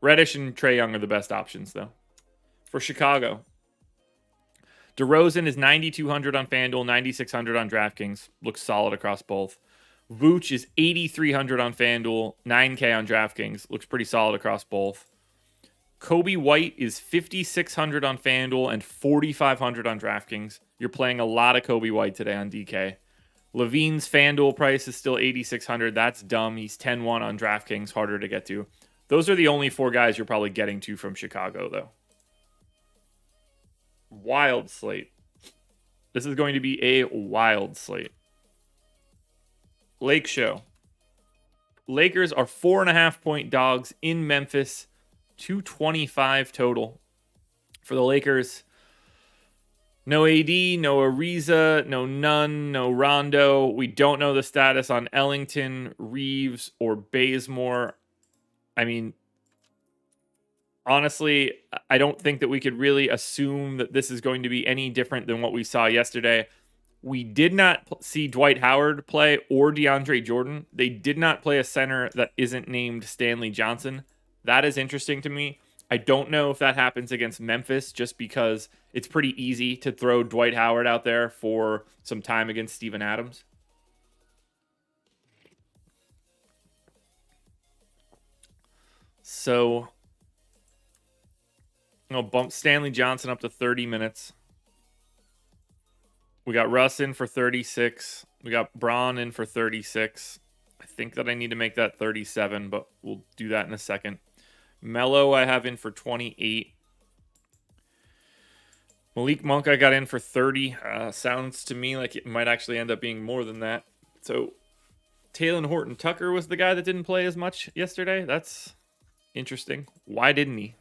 Reddish and Trae Young are the best options, though. For Chicago, DeRozan is 9,200 on FanDuel, 9,600 on DraftKings. Looks solid across both. Vooch is 8,300 on FanDuel, 9K on DraftKings. Looks pretty solid across both. Kobe White is 5,600 on FanDuel and 4,500 on DraftKings. You're playing a lot of Kobe White today on DK. Levine's FanDuel price is still 8,600. That's dumb. He's 10-1 on DraftKings. Harder to get to. Those are the only four guys you're probably getting to from Chicago, though. Wild slate. This is going to be a wild slate. Lake Show. Lakers are 4.5-point dogs in Memphis. 225 total for the Lakers. No AD, no Ariza, no Nunn, no Rondo. We don't know the status on Ellington, Reeves, or Bazemore. I mean, honestly, I don't think that we could really assume that this is going to be any different than what we saw yesterday. We did not see Dwight Howard play or DeAndre Jordan. They did not play a center that isn't named Stanley Johnson. That is interesting to me. I don't know if that happens against Memphis just because it's pretty easy to throw Dwight Howard out there for some time against Steven Adams. So I'm going to bump Stanley Johnson up to 30 minutes. We got Russ in for 36. We got Braun in for 36. I think that I need to make that 37, but we'll do that in a second. Melo I have in for 28. Malik Monk I got in for 30. Sounds to me like it might actually end up being more than that. So Talen Horton-Tucker was the guy that didn't play as much yesterday. That's interesting. Why didn't he?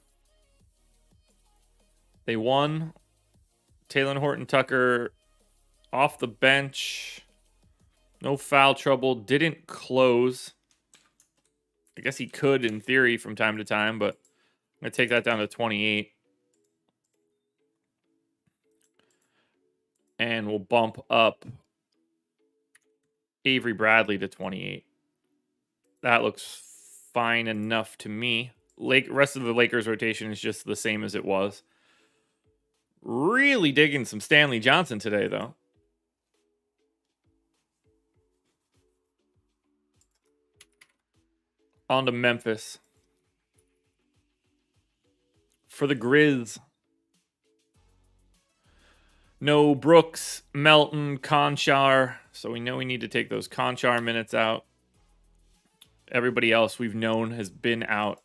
They won. Talen Horton-Tucker off the bench. No foul trouble. Didn't close. I guess he could in theory from time to time, but I'm going to take that down to 28. And we'll bump up Avery Bradley to 28. That looks fine enough to me. Rest of the Lakers rotation is just the same as it was. Really digging some Stanley Johnson today, though. On to Memphis. For the Grizz. No Brooks, Melton, Conchar. So we know we need to take those Conchar minutes out. Everybody else we've known has been out.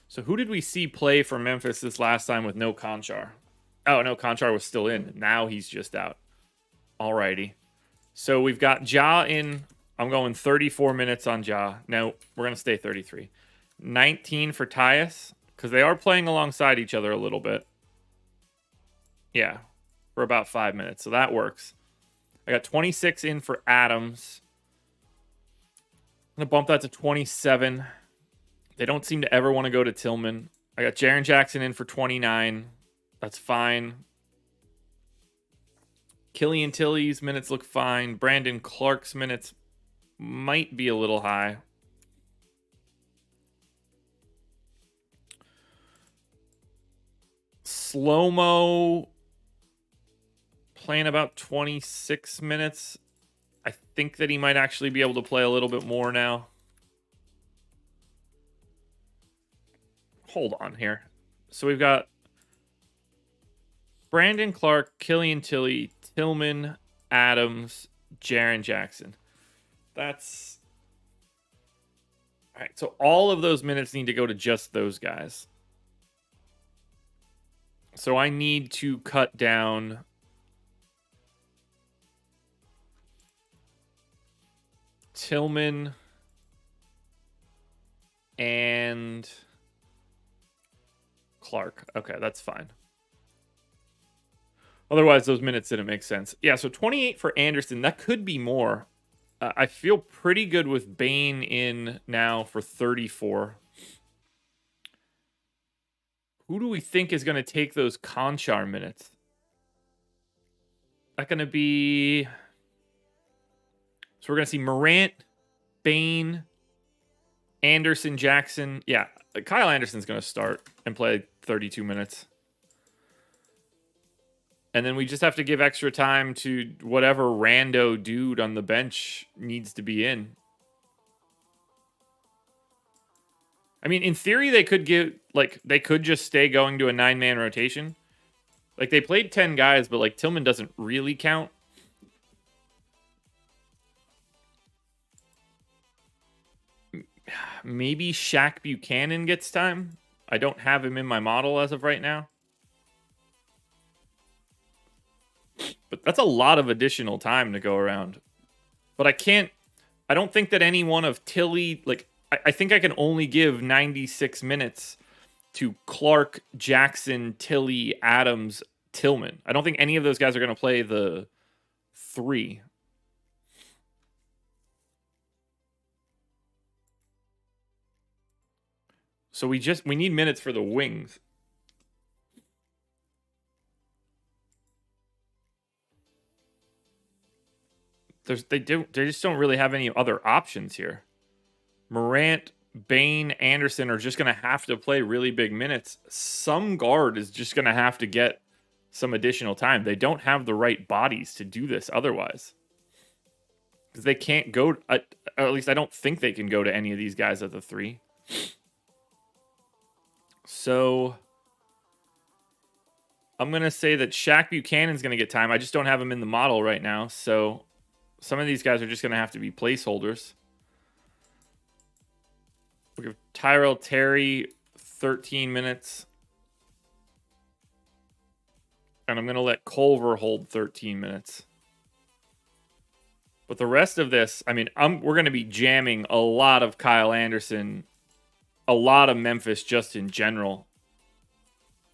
So who did we see play for Memphis this last time with no Conchar? Oh, no, Conchar was still in. Now he's just out. Alrighty. So we've got Ja in. I'm going 34 minutes on Ja. No, we're going to stay 33. 19 for Tyus, because they are playing alongside each other a little bit. Yeah, for about 5 minutes. So that works. I got 26 in for Adams. I'm going to bump that to 27. They don't seem to ever want to go to Tillman. I got Jaren Jackson in for 29. That's fine. Killian Tilly's minutes look fine. Brandon Clark's minutes might be a little high. Slow-mo playing about 26 minutes. I think that he might actually be able to play a little bit more now. Hold on here. So we've got Brandon Clark, Killian Tilly, Tillman, Adams, Jaren Jackson. That's... All right, so all of those minutes need to go to just those guys. So I need to cut down... Tillman and Clark. Okay, that's fine. Otherwise, those minutes didn't make sense. Yeah, so 28 for Anderson. That could be more. I feel pretty good with Bane in now for 34. Who do we think is going to take those Conchar minutes? That going to be... So we're going to see Morant, Bane, Anderson, Jackson. Yeah, Kyle Anderson's going to start and play 32 minutes. And then we just have to give extra time to whatever rando dude on the bench needs to be in. I mean, in theory, they could they could just stay going to a 9-man rotation. Like, they played 10 guys, but, like, Tillman doesn't really count. Maybe Shaq Buchanan gets time. I don't have him in my model as of right now. But that's a lot of additional time to go around. But I don't think that any one of Tilly, like, I think I can only give 96 minutes to Clark, Jackson, Tilly, Adams, Tillman. I don't think any of those guys are going to play the 3. So we need minutes for the wings. They just don't really have any other options here. Morant, Bane, Anderson are just going to have to play really big minutes. Some guard is just going to have to get some additional time. They don't have the right bodies to do this otherwise. Because they can't go, or at least I don't think they can go to any of these guys at the 3. So I'm going to say that Shaq Buchanan's going to get time. I just don't have him in the model right now. So some of these guys are just going to have to be placeholders. We'll give Tyrell Terry 13 minutes. And I'm going to let Culver hold 13 minutes. But the rest of this, I mean, we're going to be jamming a lot of Kyle Anderson, a lot of Memphis just in general.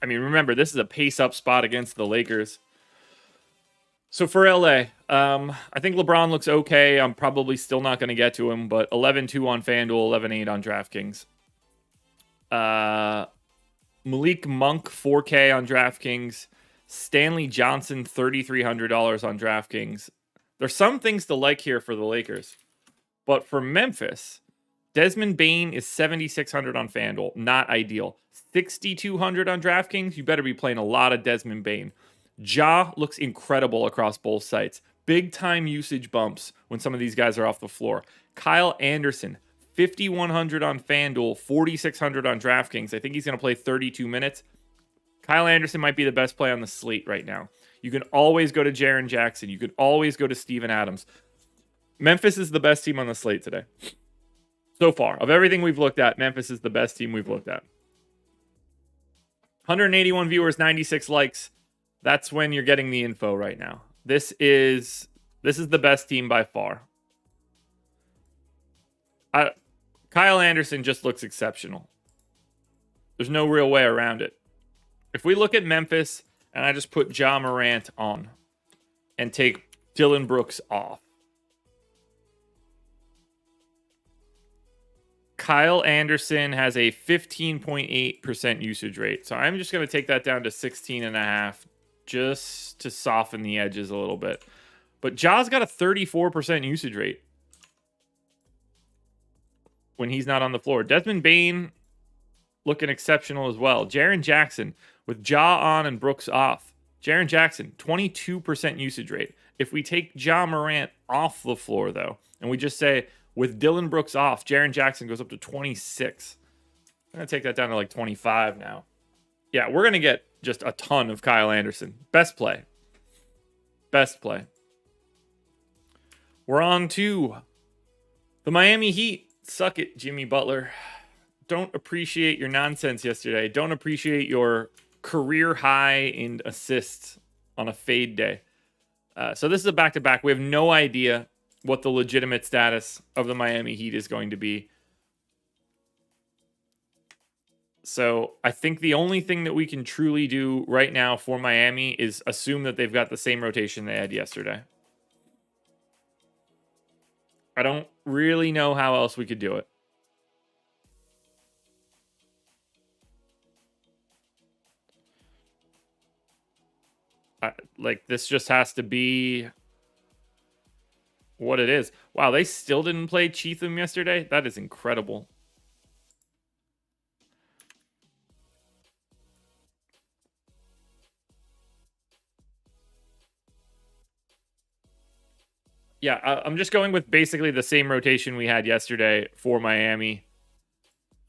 I mean, remember, this is a pace-up spot against the Lakers. So for LA, I think LeBron looks okay. I'm probably still not going to get to him, but 11-2 on FanDuel, 11-8 on DraftKings. Malik Monk, 4K on DraftKings. Stanley Johnson, $3,300 on DraftKings. There's some things to like here for the Lakers. But for Memphis, Desmond Bane is $7,600 on FanDuel. Not ideal. $6,200 on DraftKings. You better be playing a lot of Desmond Bane. Ja looks incredible across both sites. Big time usage bumps when some of these guys are off the floor. Kyle Anderson, $5,100 on FanDuel, $4,600 on DraftKings. I think he's going to play 32 minutes. Kyle Anderson might be the best play on the slate right now. You can always go to Jaren Jackson. You could always go to Steven Adams. Memphis is the best team on the slate today. So far. Of everything we've looked at, Memphis is the best team we've looked at. 181 viewers, 96 likes. That's when you're getting the info right now. This is the best team by far. Kyle Anderson just looks exceptional. There's no real way around it. If we look at Memphis and I just put Ja Morant on and take Dylan Brooks off, Kyle Anderson has a 15.8% usage rate. So I'm just going to take that down to 16.5 just to soften the edges a little bit. But Ja's got a 34% usage rate when he's not on the floor. Desmond Bane looking exceptional as well. Jaren Jackson with Ja on and Brooks off. Jaren Jackson, 22% usage rate. If we take Ja Morant off the floor, though, and we just say with Dylan Brooks off, Jaren Jackson goes up to 26. I'm going to take that down to like 25 now. Yeah, we're going to get just a ton of Kyle Anderson. Best play. Best play. We're on to the Miami Heat. Suck it, Jimmy Butler. Don't appreciate your nonsense yesterday. Don't appreciate your career high in assists on a fade day. So this is a back-to-back. We have no idea what the legitimate status of the Miami Heat is going to be. So I think the only thing that we can truly do right now for Miami is assume that they've got the same rotation they had yesterday. I don't really know how else we could do it. This just has to be what it is. Wow, they still didn't play Cheatham yesterday? That is incredible. Yeah, I'm just going with basically the same rotation we had yesterday for Miami. We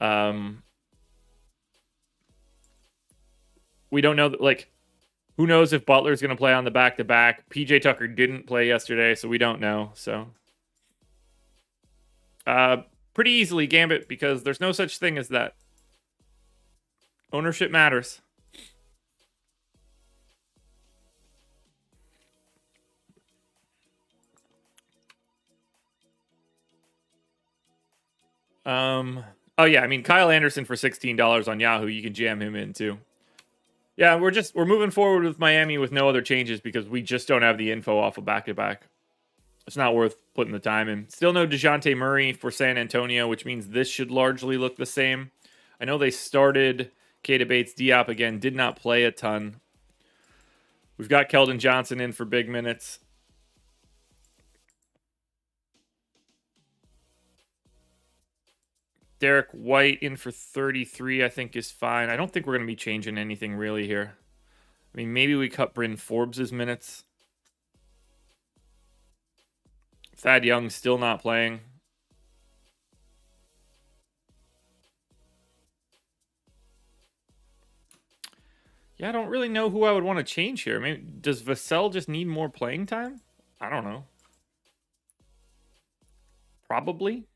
don't know, who knows if Butler's going to play on the back-to-back. PJ Tucker didn't play yesterday, so we don't know. So, pretty easily Gambit, because there's no such thing as that. Ownership matters. Oh yeah, I mean Kyle Anderson for $16 on Yahoo, you can jam him in too. Yeah, we're moving forward with Miami with no other changes because we just don't have the info off of back-to-back. It's not worth putting the time in. Still no DeJounte Murray for San Antonio, which means this should largely look the same. I know they started Keita Bates-Diop again, did not play a ton. We've got Keldon Johnson in for big minutes. Derek White in for 33, I think, is fine. I don't think we're going to be changing anything really here. I mean, maybe we cut Bryn Forbes' minutes. Thad Young's still not playing. Yeah, I don't really know who I would want to change here. I mean, does Vassell just need more playing time? I don't know. Probably.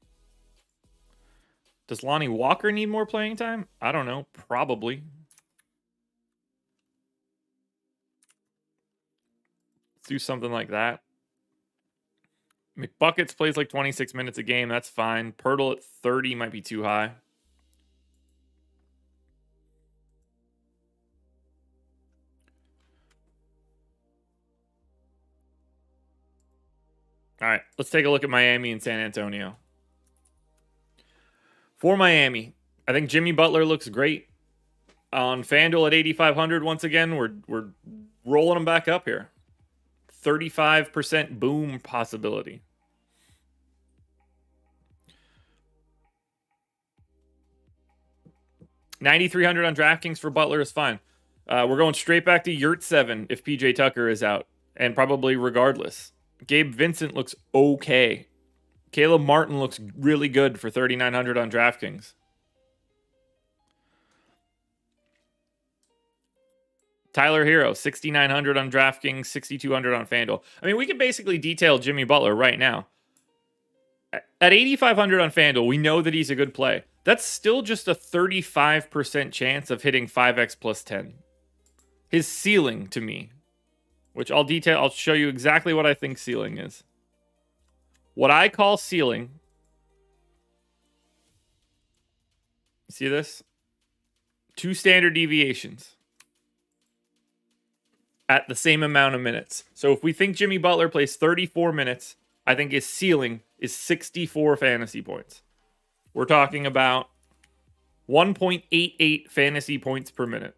Does Lonnie Walker need more playing time? I don't know. Probably. Let's do something like that. McBuckets plays like 26 minutes a game. That's fine. Pirtle at 30 might be too high. All right, let's take a look at Miami and San Antonio. For Miami, I think Jimmy Butler looks great. On FanDuel at 8,500 once again, we're rolling them back up here. 35% boom possibility. $9,300 on DraftKings for Butler is fine. We're going straight back to Yurt 7 if PJ Tucker is out, and probably regardless. Gabe Vincent looks okay. Caleb Martin looks really good for $3,900 on DraftKings. Tyler Hero, $6,900 on DraftKings, $6,200 on FanDuel. I mean, we can basically detail Jimmy Butler right now. At $8,500 on FanDuel, we know that he's a good play. That's still just a 35% chance of hitting 5x plus 10. His ceiling to me, which I'll show you exactly what I think ceiling is. What I call ceiling, see this? 2 standard deviations at the same amount of minutes. So if we think Jimmy Butler plays 34 minutes, I think his ceiling is 64 fantasy points. We're talking about 1.88 fantasy points per minute.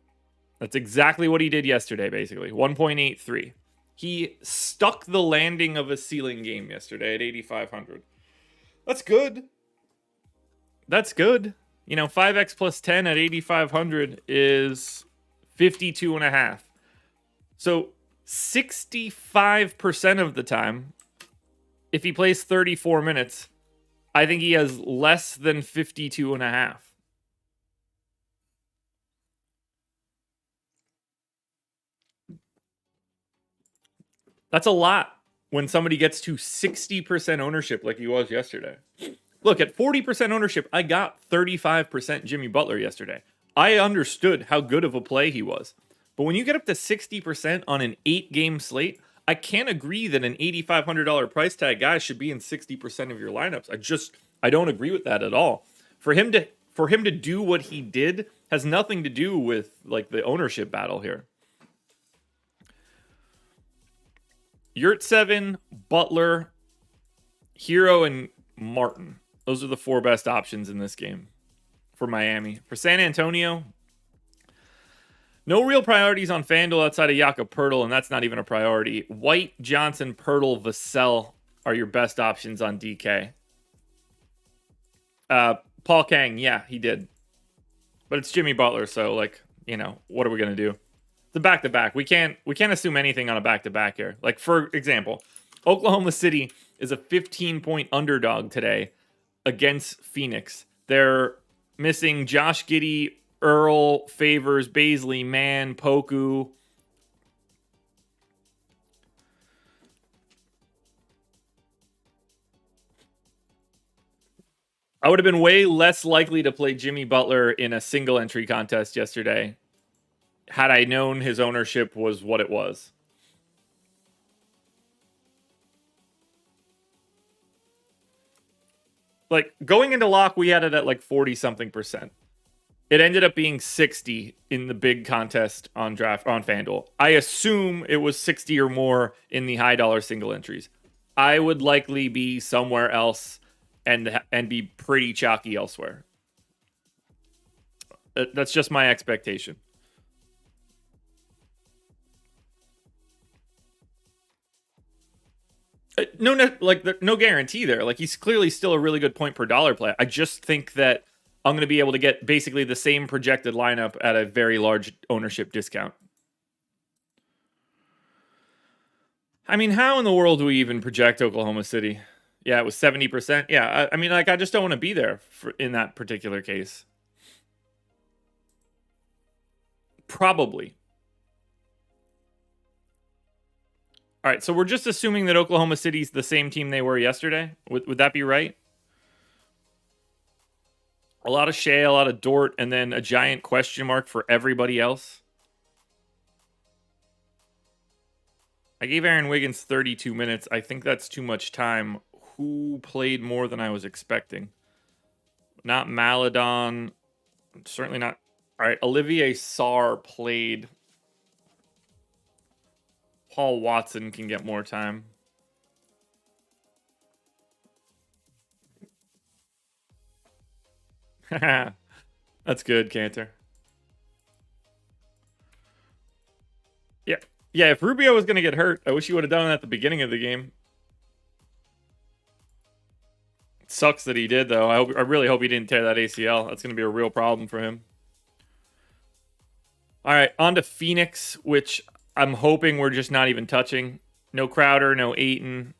That's exactly what he did yesterday, basically. 1.83. He stuck the landing of a ceiling game yesterday at 8,500. That's good. That's good. 5x plus 10 at 8,500 is 52.5. So 65% of the time, if he plays 34 minutes, I think he has less than 52 and a half. That's a lot when somebody gets to 60% ownership like he was yesterday. Look, at 40% ownership, I got 35% Jimmy Butler yesterday. I understood how good of a play he was. But when you get up to 60% on an 8-game slate, I can't agree that an $8,500 price tag guy should be in 60% of your lineups. I don't agree with that at all. For him to do what he did has nothing to do with like the ownership battle here. Yurtseven, Butler, Hero, and Martin. Those are the 4 best options in this game for Miami. For San Antonio, no real priorities on FanDuel outside of Jakob Poeltl, and that's not even a priority. White, Johnson, Poeltl, Vassell are your best options on DK. Paul Kang, yeah, he did. But it's Jimmy Butler, so like, what are we gonna do? The back-to-back. We can't assume anything on a back-to-back here. Like, for example, Oklahoma City is a 15-point underdog today against Phoenix. They're missing Josh Giddey, Earl, Favors, Baisley, Mann, Poku. I would have been way less likely to play Jimmy Butler in a single entry contest yesterday had I known his ownership was what it was. Like, going into lock, we had it at like 40-something%. It ended up being 60 in the big contest on FanDuel. I assume it was 60 or more in the high dollar single entries. I would likely be somewhere else and be pretty chalky elsewhere. That's just my expectation. No guarantee there. Like, he's clearly still a really good point per dollar play. I just think that I'm going to be able to get basically the same projected lineup at a very large ownership discount. I mean, how in the world do we even project Oklahoma City? Yeah, it was 70%. Yeah, I mean, like, I just don't want to be there in that particular case. Probably. All right, so we're just assuming that Oklahoma City's the same team they were yesterday. Would that be right? A lot of Shea, a lot of Dort, and then a giant question mark for everybody else. I gave Aaron Wiggins 32 minutes. I think that's too much time. Who played more than I was expecting? Not Maladon. Certainly not. All right, Olivier Sarr played. Paul Watson can get more time. That's good, Cantor. Yeah, if Rubio was going to get hurt, I wish he would have done it at the beginning of the game. It sucks that he did, though. I really hope he didn't tear that ACL. That's going to be a real problem for him. All right, on to Phoenix, which I'm hoping we're just not even touching. No Crowder, no Ayton.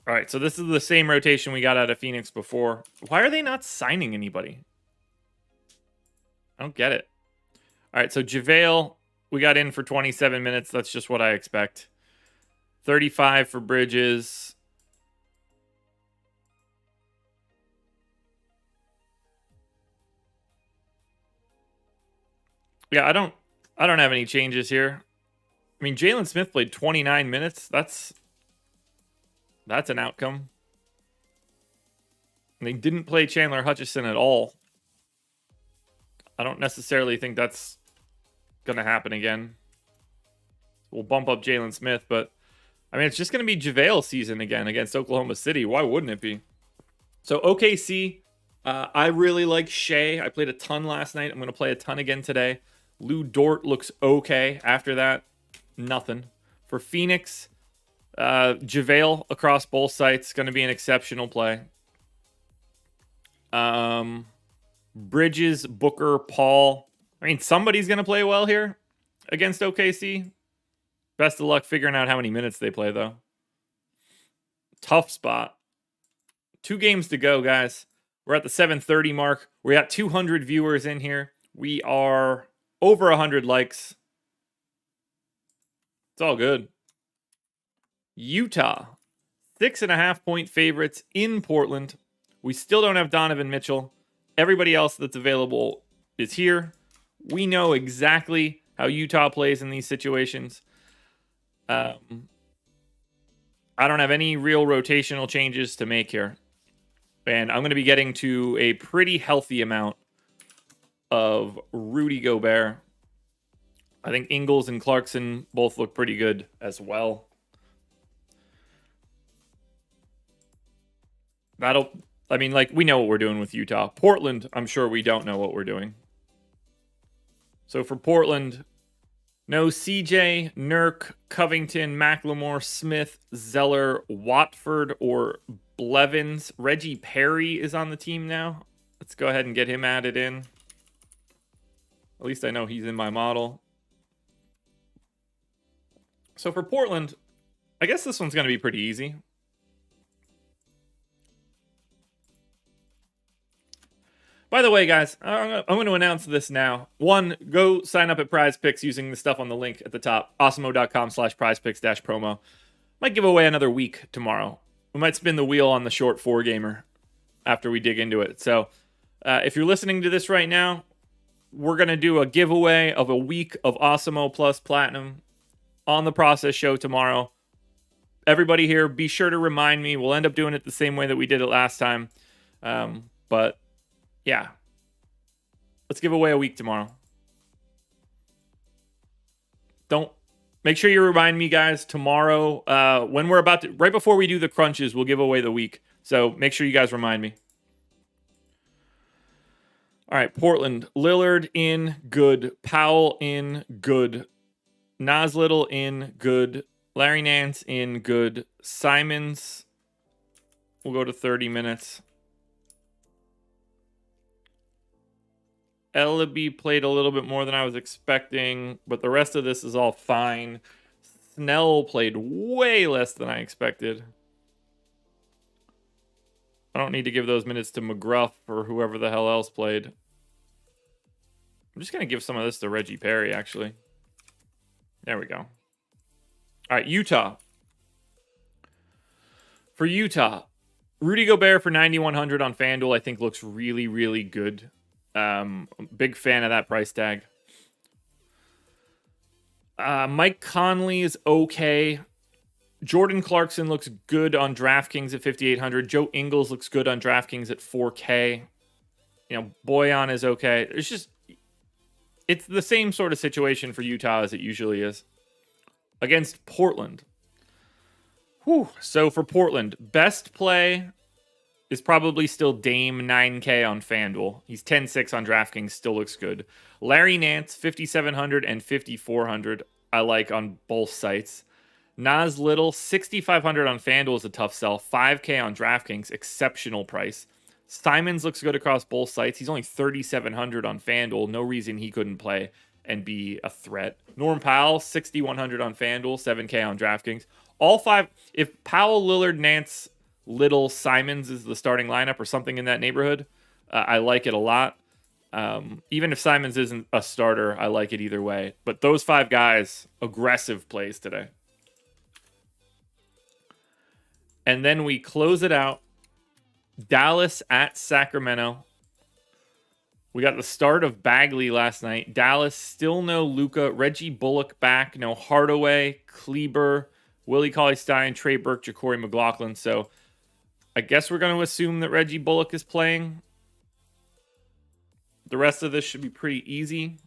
All right, so this is the same rotation we got out of Phoenix before. Why are they not signing anybody? I don't get it. All right, so JaVale, we got in for 27 minutes. That's just what I expect. 35 for Bridges. Yeah, I don't have any changes here. I mean, Jalen Smith played 29 minutes. That's an outcome. And they didn't play Chandler Hutchison at all. I don't necessarily think that's going to happen again. We'll bump up Jalen Smith, but I mean, it's just going to be JaVale season again against Oklahoma City. Why wouldn't it be? So OKC, I really like Shea. I played a ton last night. I'm going to play a ton again today. Lou Dort looks okay. After that, nothing. For Phoenix, JaVale across both sites, going to be an exceptional play. Bridges, Booker, Paul. I mean, somebody's going to play well here. against OKC. Best of luck figuring out how many minutes they play, though. Tough spot. 2 games to go, guys. We're at the 7:30 mark. We're at 200 viewers in here. We are over 100 likes. It's all good. Utah, 6.5-point favorites in Portland. We still don't have Donovan Mitchell. Everybody else that's available is here. We know exactly how Utah plays in these situations. I don't have any real rotational changes to make here. And I'm going to be getting to a pretty healthy amount of Rudy Gobert. I think Ingles and Clarkson both look pretty good as well. We know what we're doing with Utah. Portland, I'm sure we don't know what we're doing. So for Portland, no CJ, Nurk, Covington, McLemore, Smith, Zeller, Watford, or Blevins. Reggie Perry is on the team now. Let's go ahead and get him added in. At least I know he's in my model. So for Portland, I guess this one's going to be pretty easy. By the way, guys, I'm going to announce this now. 1, go sign up at Prize Picks using the stuff on the link at the top. Awesemo.com/prizepicks-promo. Might give away another week tomorrow. We might spin the wheel on the short 4-gamer after we dig into it. So if you're listening to this right now, we're going to do a giveaway of a week of Awesemo Plus Platinum on the Process Show tomorrow. Everybody here, be sure to remind me. We'll end up doing it the same way that we did it last time. But yeah, let's give away a week tomorrow. Make sure you remind me, guys, tomorrow when we're about to, right before we do the crunches, we'll give away the week. So make sure you guys remind me. All right, Portland, Lillard in, good. Powell in, good. Nas Little in, good. Larry Nance in, good. Simons, we'll go to 30 minutes. Ellaby played a little bit more than I was expecting, but the rest of this is all fine. Snell played way less than I expected. I don't need to give those minutes to McGruff or whoever the hell else played. I'm just going to give some of this to Reggie Perry, actually. There we go. All right, Utah. For Utah, Rudy Gobert for 9,100 on FanDuel, I think looks really, really good. Big fan of that price tag. Mike Conley is okay. Jordan Clarkson looks good on DraftKings at 5,800. Joe Ingles looks good on DraftKings at 4K. Boyan is okay. It's the same sort of situation for Utah as it usually is. Against Portland. So for Portland, best play is probably still Dame 9K on FanDuel. He's 10-6 on DraftKings, still looks good. Larry Nance, 5,700 and 5,400, I like on both sites. Nas Little, 6,500 on FanDuel is a tough sell. 5K on DraftKings, exceptional price. Simons looks good across both sites. He's only 3,700 on FanDuel. No reason he couldn't play and be a threat. Norm Powell, 6,100 on FanDuel, 7K on DraftKings. All 5, if Powell, Lillard, Nance, Little, Simons is the starting lineup or something in that neighborhood, I like it a lot. Even if Simons isn't a starter, I like it either way. But those 5 guys, aggressive plays today. And then we close it out. Dallas at Sacramento. We got the start of Bagley last night. Dallas, still no Luka. Reggie Bullock back. No Hardaway, Kleber, Willie Cauley-Stein, Trey Burke, Ja'Cory McLaughlin. So I guess we're going to assume that Reggie Bullock is playing. The rest of this should be pretty easy.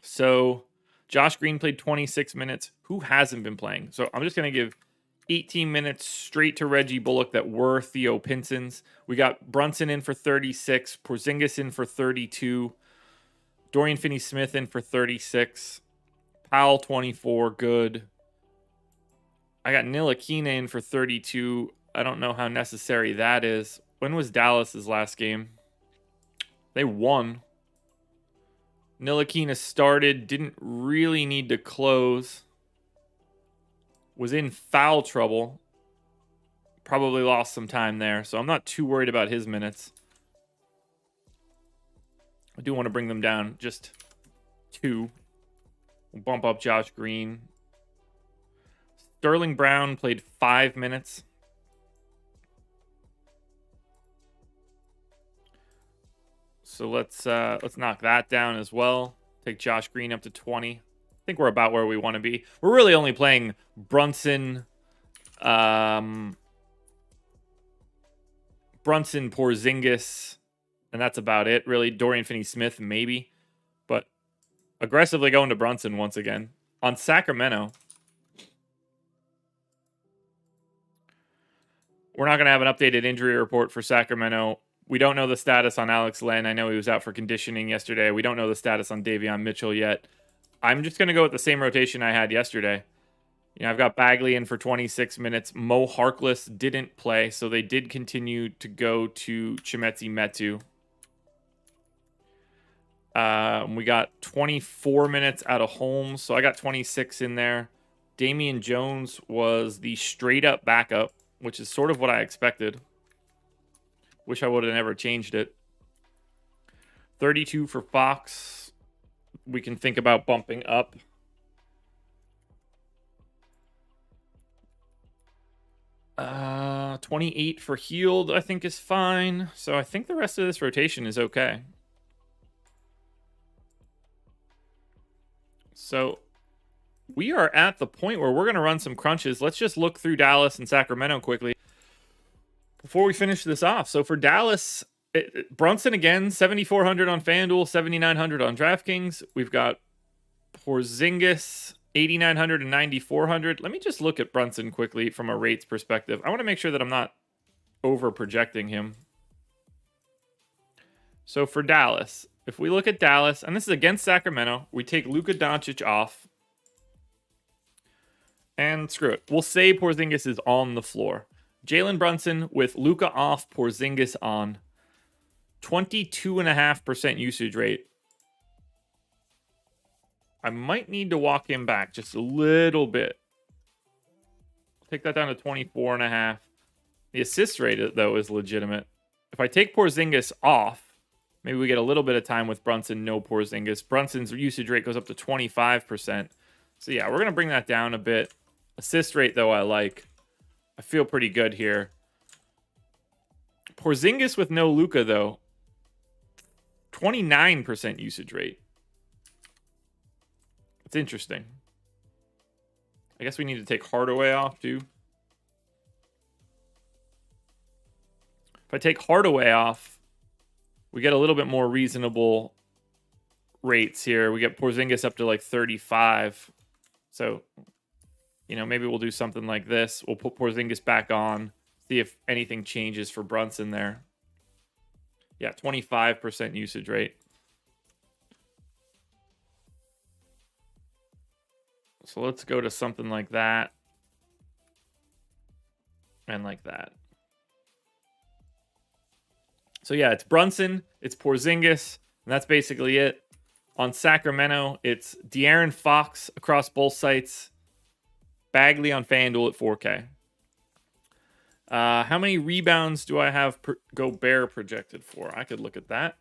So Josh Green played 26 minutes. Who hasn't been playing? So I'm just going to give 18 minutes straight to Reggie Bullock that were Theo Pinson's. We got Brunson in for 36, Porzingis in for 32, Dorian Finney-Smith in for 36, Powell 24, good. I got Ntilikina in for 32. I don't know how necessary that is. When was Dallas's last game? They won. Ntilikina started, didn't really need to close. Was in foul trouble. Probably lost some time there, so I'm not too worried about his minutes. I do want to bring them down just 2. We'll bump up Josh Green. Sterling Brown played 5 minutes. So let's knock that down as well. Take Josh Green up to 20. I think we're about where we want to be. We're really only playing Brunson, Porzingis, and that's about it, really. Dorian Finney-Smith, maybe. But aggressively going to Brunson once again. On Sacramento, we're not going to have an updated injury report for Sacramento. We don't know the status on Alex Len. I know he was out for conditioning yesterday. We don't know the status on Davion Mitchell yet. I'm just going to go with the same rotation I had yesterday. You know, I've got Bagley in for 26 minutes. Mo Harkless didn't play, so they did continue to go to Chimezie Metu. We got 24 minutes out of Holmes, so I got 26 in there. Damian Jones was the straight-up backup, which is sort of what I expected. Wish I would have never changed it. 32 for Fox. We can think about bumping up. Uh, 28 for Healed, I think is fine. So I think the rest of this rotation is okay. So we are at the point where we're going to run some crunches. Let's just look through Dallas and Sacramento quickly before we finish this off. So for Dallas, Brunson again, 7,400 on FanDuel, 7,900 on DraftKings. We've got Porzingis, 8,900 and 9,400. Let me just look at Brunson quickly from a rates perspective. I want to make sure that I'm not over projecting him. So for Dallas, if we look at Dallas, and this is against Sacramento, we take Luka Doncic off. And screw it. We'll say Porzingis is on the floor. Jalen Brunson with Luka off, Porzingis on. 22.5% usage rate. I might need to walk him back just a little bit. Take that down to 24.5. The assist rate, though, is legitimate. If I take Porzingis off, maybe we get a little bit of time with Brunson, no Porzingis. Brunson's usage rate goes up to 25%. So, yeah, we're going to bring that down a bit. Assist rate, though, I like. I feel pretty good here. Porzingis with no Luka, though. 29% usage rate. It's interesting. I guess we need to take Hardaway off, too. If I take Hardaway off, we get a little bit more reasonable rates here. We get Porzingis up to like 35. So, you know, maybe we'll do something like this. We'll put Porzingis back on, see if anything changes for Brunson there. Yeah, 25% usage rate. So let's go to something like that. And like that. So yeah, it's Brunson, it's Porzingis, and that's basically it. On Sacramento, it's De'Aaron Fox across both sites. Bagley on FanDuel at 4K. How many rebounds do I have Gobert projected for? I could look at that.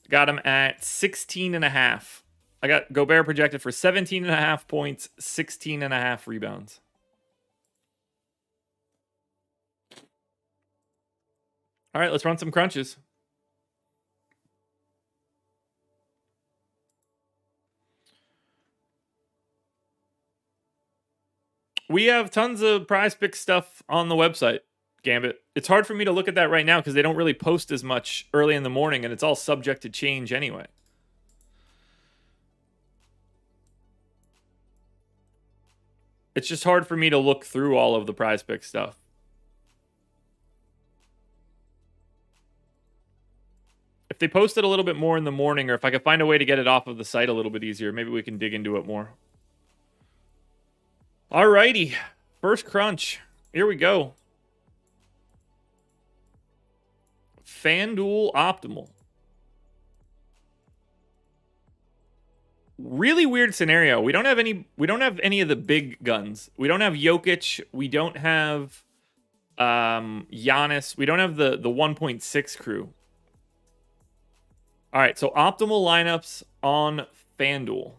Got him at 16.5. I got Gobert projected for 17.5 points, 16.5 rebounds. All right, let's run some crunches. We have tons of prize pick stuff on the website, Gambit. It's hard for me to look at that right now because they don't really post as much early in the morning, and it's all subject to change anyway. It's just hard for me to look through all of the prize pick stuff. If they post it a little bit more in the morning, or if I could find a way to get it off of the site a little bit easier, maybe we can dig into it more. Alrighty. First crunch. Here we go. FanDuel Optimal. really weird scenario. We don't have any of the big guns. We don't have Jokic. We don't have Giannis. We don't have the 1.6 crew. All right, so optimal lineups on FanDuel.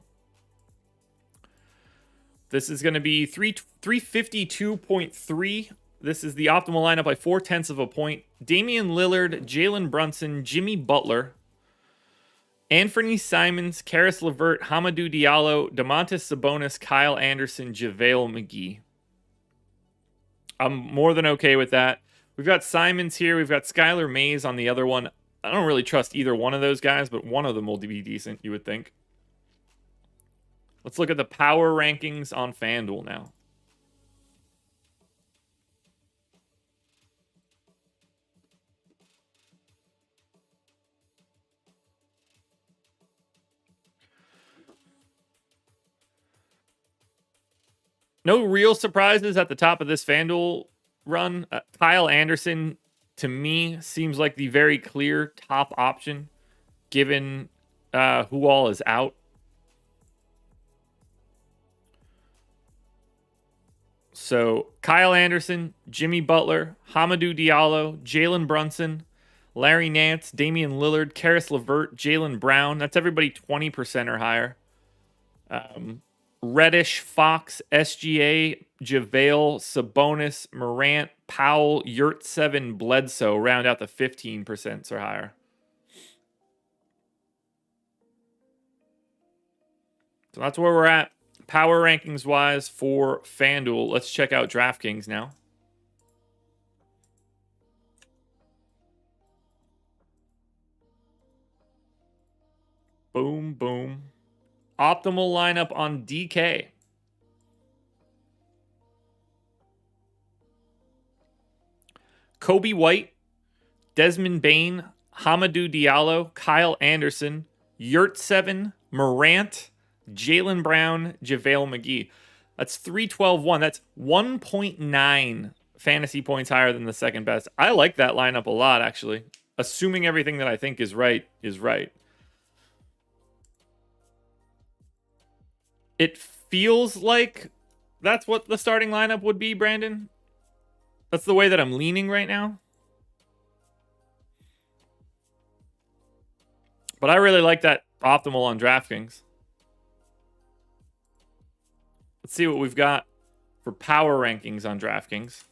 This is going to be 352.3. This is the optimal lineup by 0.4 of a point. Damian Lillard, Jalen Brunson, Jimmy Butler, Anthony Simons, Karis LeVert, Hamidou Diallo, Domantas Sabonis, Kyle Anderson, JaVale McGee. I'm more than okay with that. We've got Simons here. We've got Skylar Mays on the other one. I don't really trust either one of those guys, but one of them will be decent, you would think. Let's look at the power rankings on FanDuel now. No real surprises at the top of this FanDuel run. Kyle Anderson, to me, seems like the very clear top option, given who all is out. So Kyle Anderson, Jimmy Butler, Hamidou Diallo, Jalen Brunson, Larry Nance, Damian Lillard, Karis LeVert, Jaylen Brown. That's everybody 20% or higher. Reddish, Fox, SGA, JaVale, Sabonis, Morant, Powell, Yurtseven, Bledsoe round out the 15% or higher. So that's where we're at power rankings wise for FanDuel. Let's check out DraftKings now. Boom, boom. Optimal lineup on DK. Kobe White, Desmond Bane, Hamidou Diallo, Kyle Anderson, Yurtseven, Morant, Jaylen Brown, JaVale McGee. That's 312-1. That's 1.9 fantasy points higher than the second best. I like that lineup a lot, actually. Assuming everything that I think is right is right. It feels like that's what the starting lineup would be, Brandon. That's the way that I'm leaning right now. But I really like that optimal on DraftKings. Let's see what we've got for power rankings on DraftKings.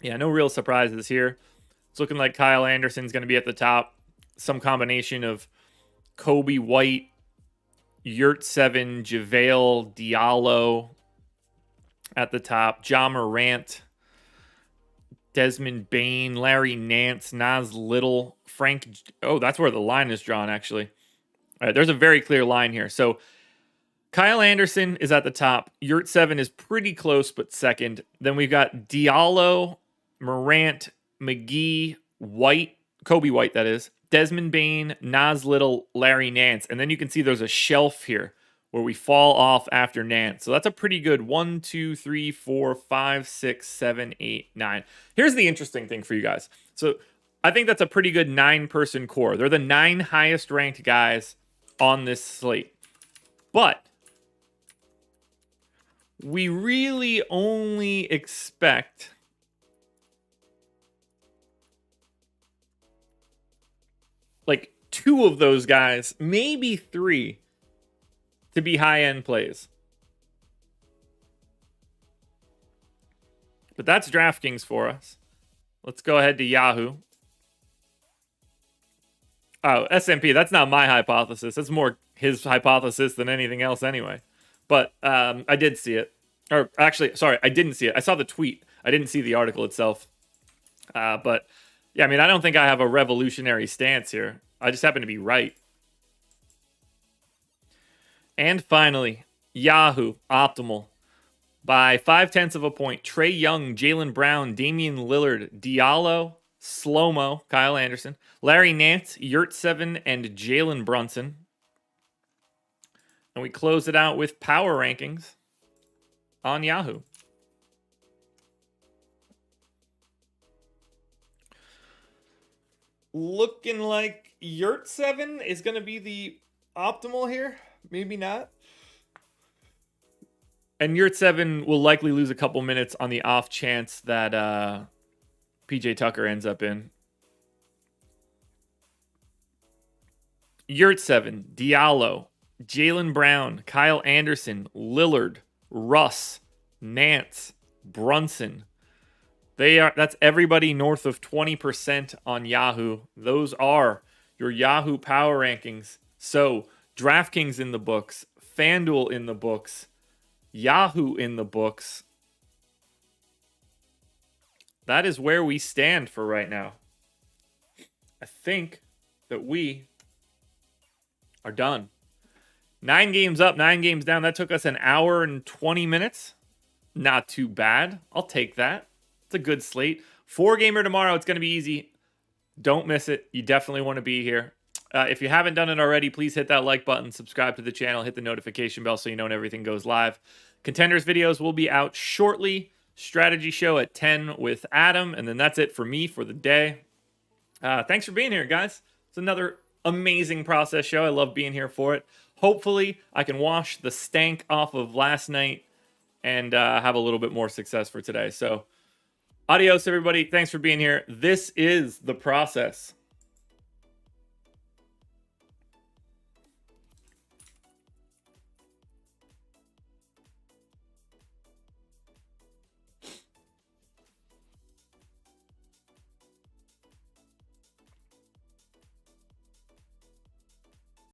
Yeah, no real surprises here. It's looking like Kyle Anderson's going to be at the top. Some combination of Kobe White, Yurtseven, JaVale, Diallo at the top. Ja Morant, Desmond Bane, Larry Nance, Nas Little, Frank. Oh, that's where the line is drawn, actually. All right, there's a very clear line here. So Kyle Anderson is at the top. Yurtseven is pretty close, but second. Then we've got Diallo, Morant, McGee, White, Kobe White, that is, Desmond Bane, Nas Little, Larry Nance. And then you can see there's a shelf here where we fall off after Nance. So that's a pretty good 1, 2, 3, 4, 5, 6, 7, 8, 9. Here's the interesting thing for you guys. So I think that's a pretty good 9-person core. They're the 9 highest ranked guys on this slate. But we really only expect like 2 of those guys, maybe 3, to be high-end plays. But that's DraftKings for us. Let's go ahead to Yahoo. Oh, SMP, that's not my hypothesis. That's more his hypothesis than anything else anyway. But I did see it. Or actually, sorry, I didn't see it. I saw the tweet. I didn't see the article itself. But yeah, I mean, I don't think I have a revolutionary stance here. I just happen to be right. And finally, Yahoo Optimal. By 0.5 of a point, Trae Young, Jaylen Brown, Damian Lillard, Diallo, Slow-Mo, Kyle Anderson, Larry Nance, Yurtseven, and Jalen Brunson. And we close it out with power rankings on Yahoo. Looking like Yurt 7 is going to be the optimal here. Maybe not. And Yurt 7 will likely lose a couple minutes on the off chance that PJ Tucker ends up in. Yurt 7, Diallo, Jaylen Brown, Kyle Anderson, Lillard, Russ, Nance, Brunson. That's everybody north of 20% on Yahoo. Those are your Yahoo power rankings. So, DraftKings in the books, FanDuel in the books, Yahoo in the books. That is where we stand for right now. I think that we are done. 9 games up, 9 games down. That took us an hour and 20 minutes. Not too bad. I'll take that. It's a good slate. 4-gamer tomorrow. It's going to be easy. Don't miss it. You definitely want to be here. If you haven't done it already, please hit that like button, subscribe to the channel, hit the notification bell so you know when everything goes live. Contenders videos will be out shortly. Strategy show at 10 with Adam, and then that's it for me for the day. Thanks for being here, guys. It's another amazing process show. I love being here for it. Hopefully, I can wash the stank off of last night and have a little bit more success for today. So, adios, everybody. Thanks for being here. This is The Process.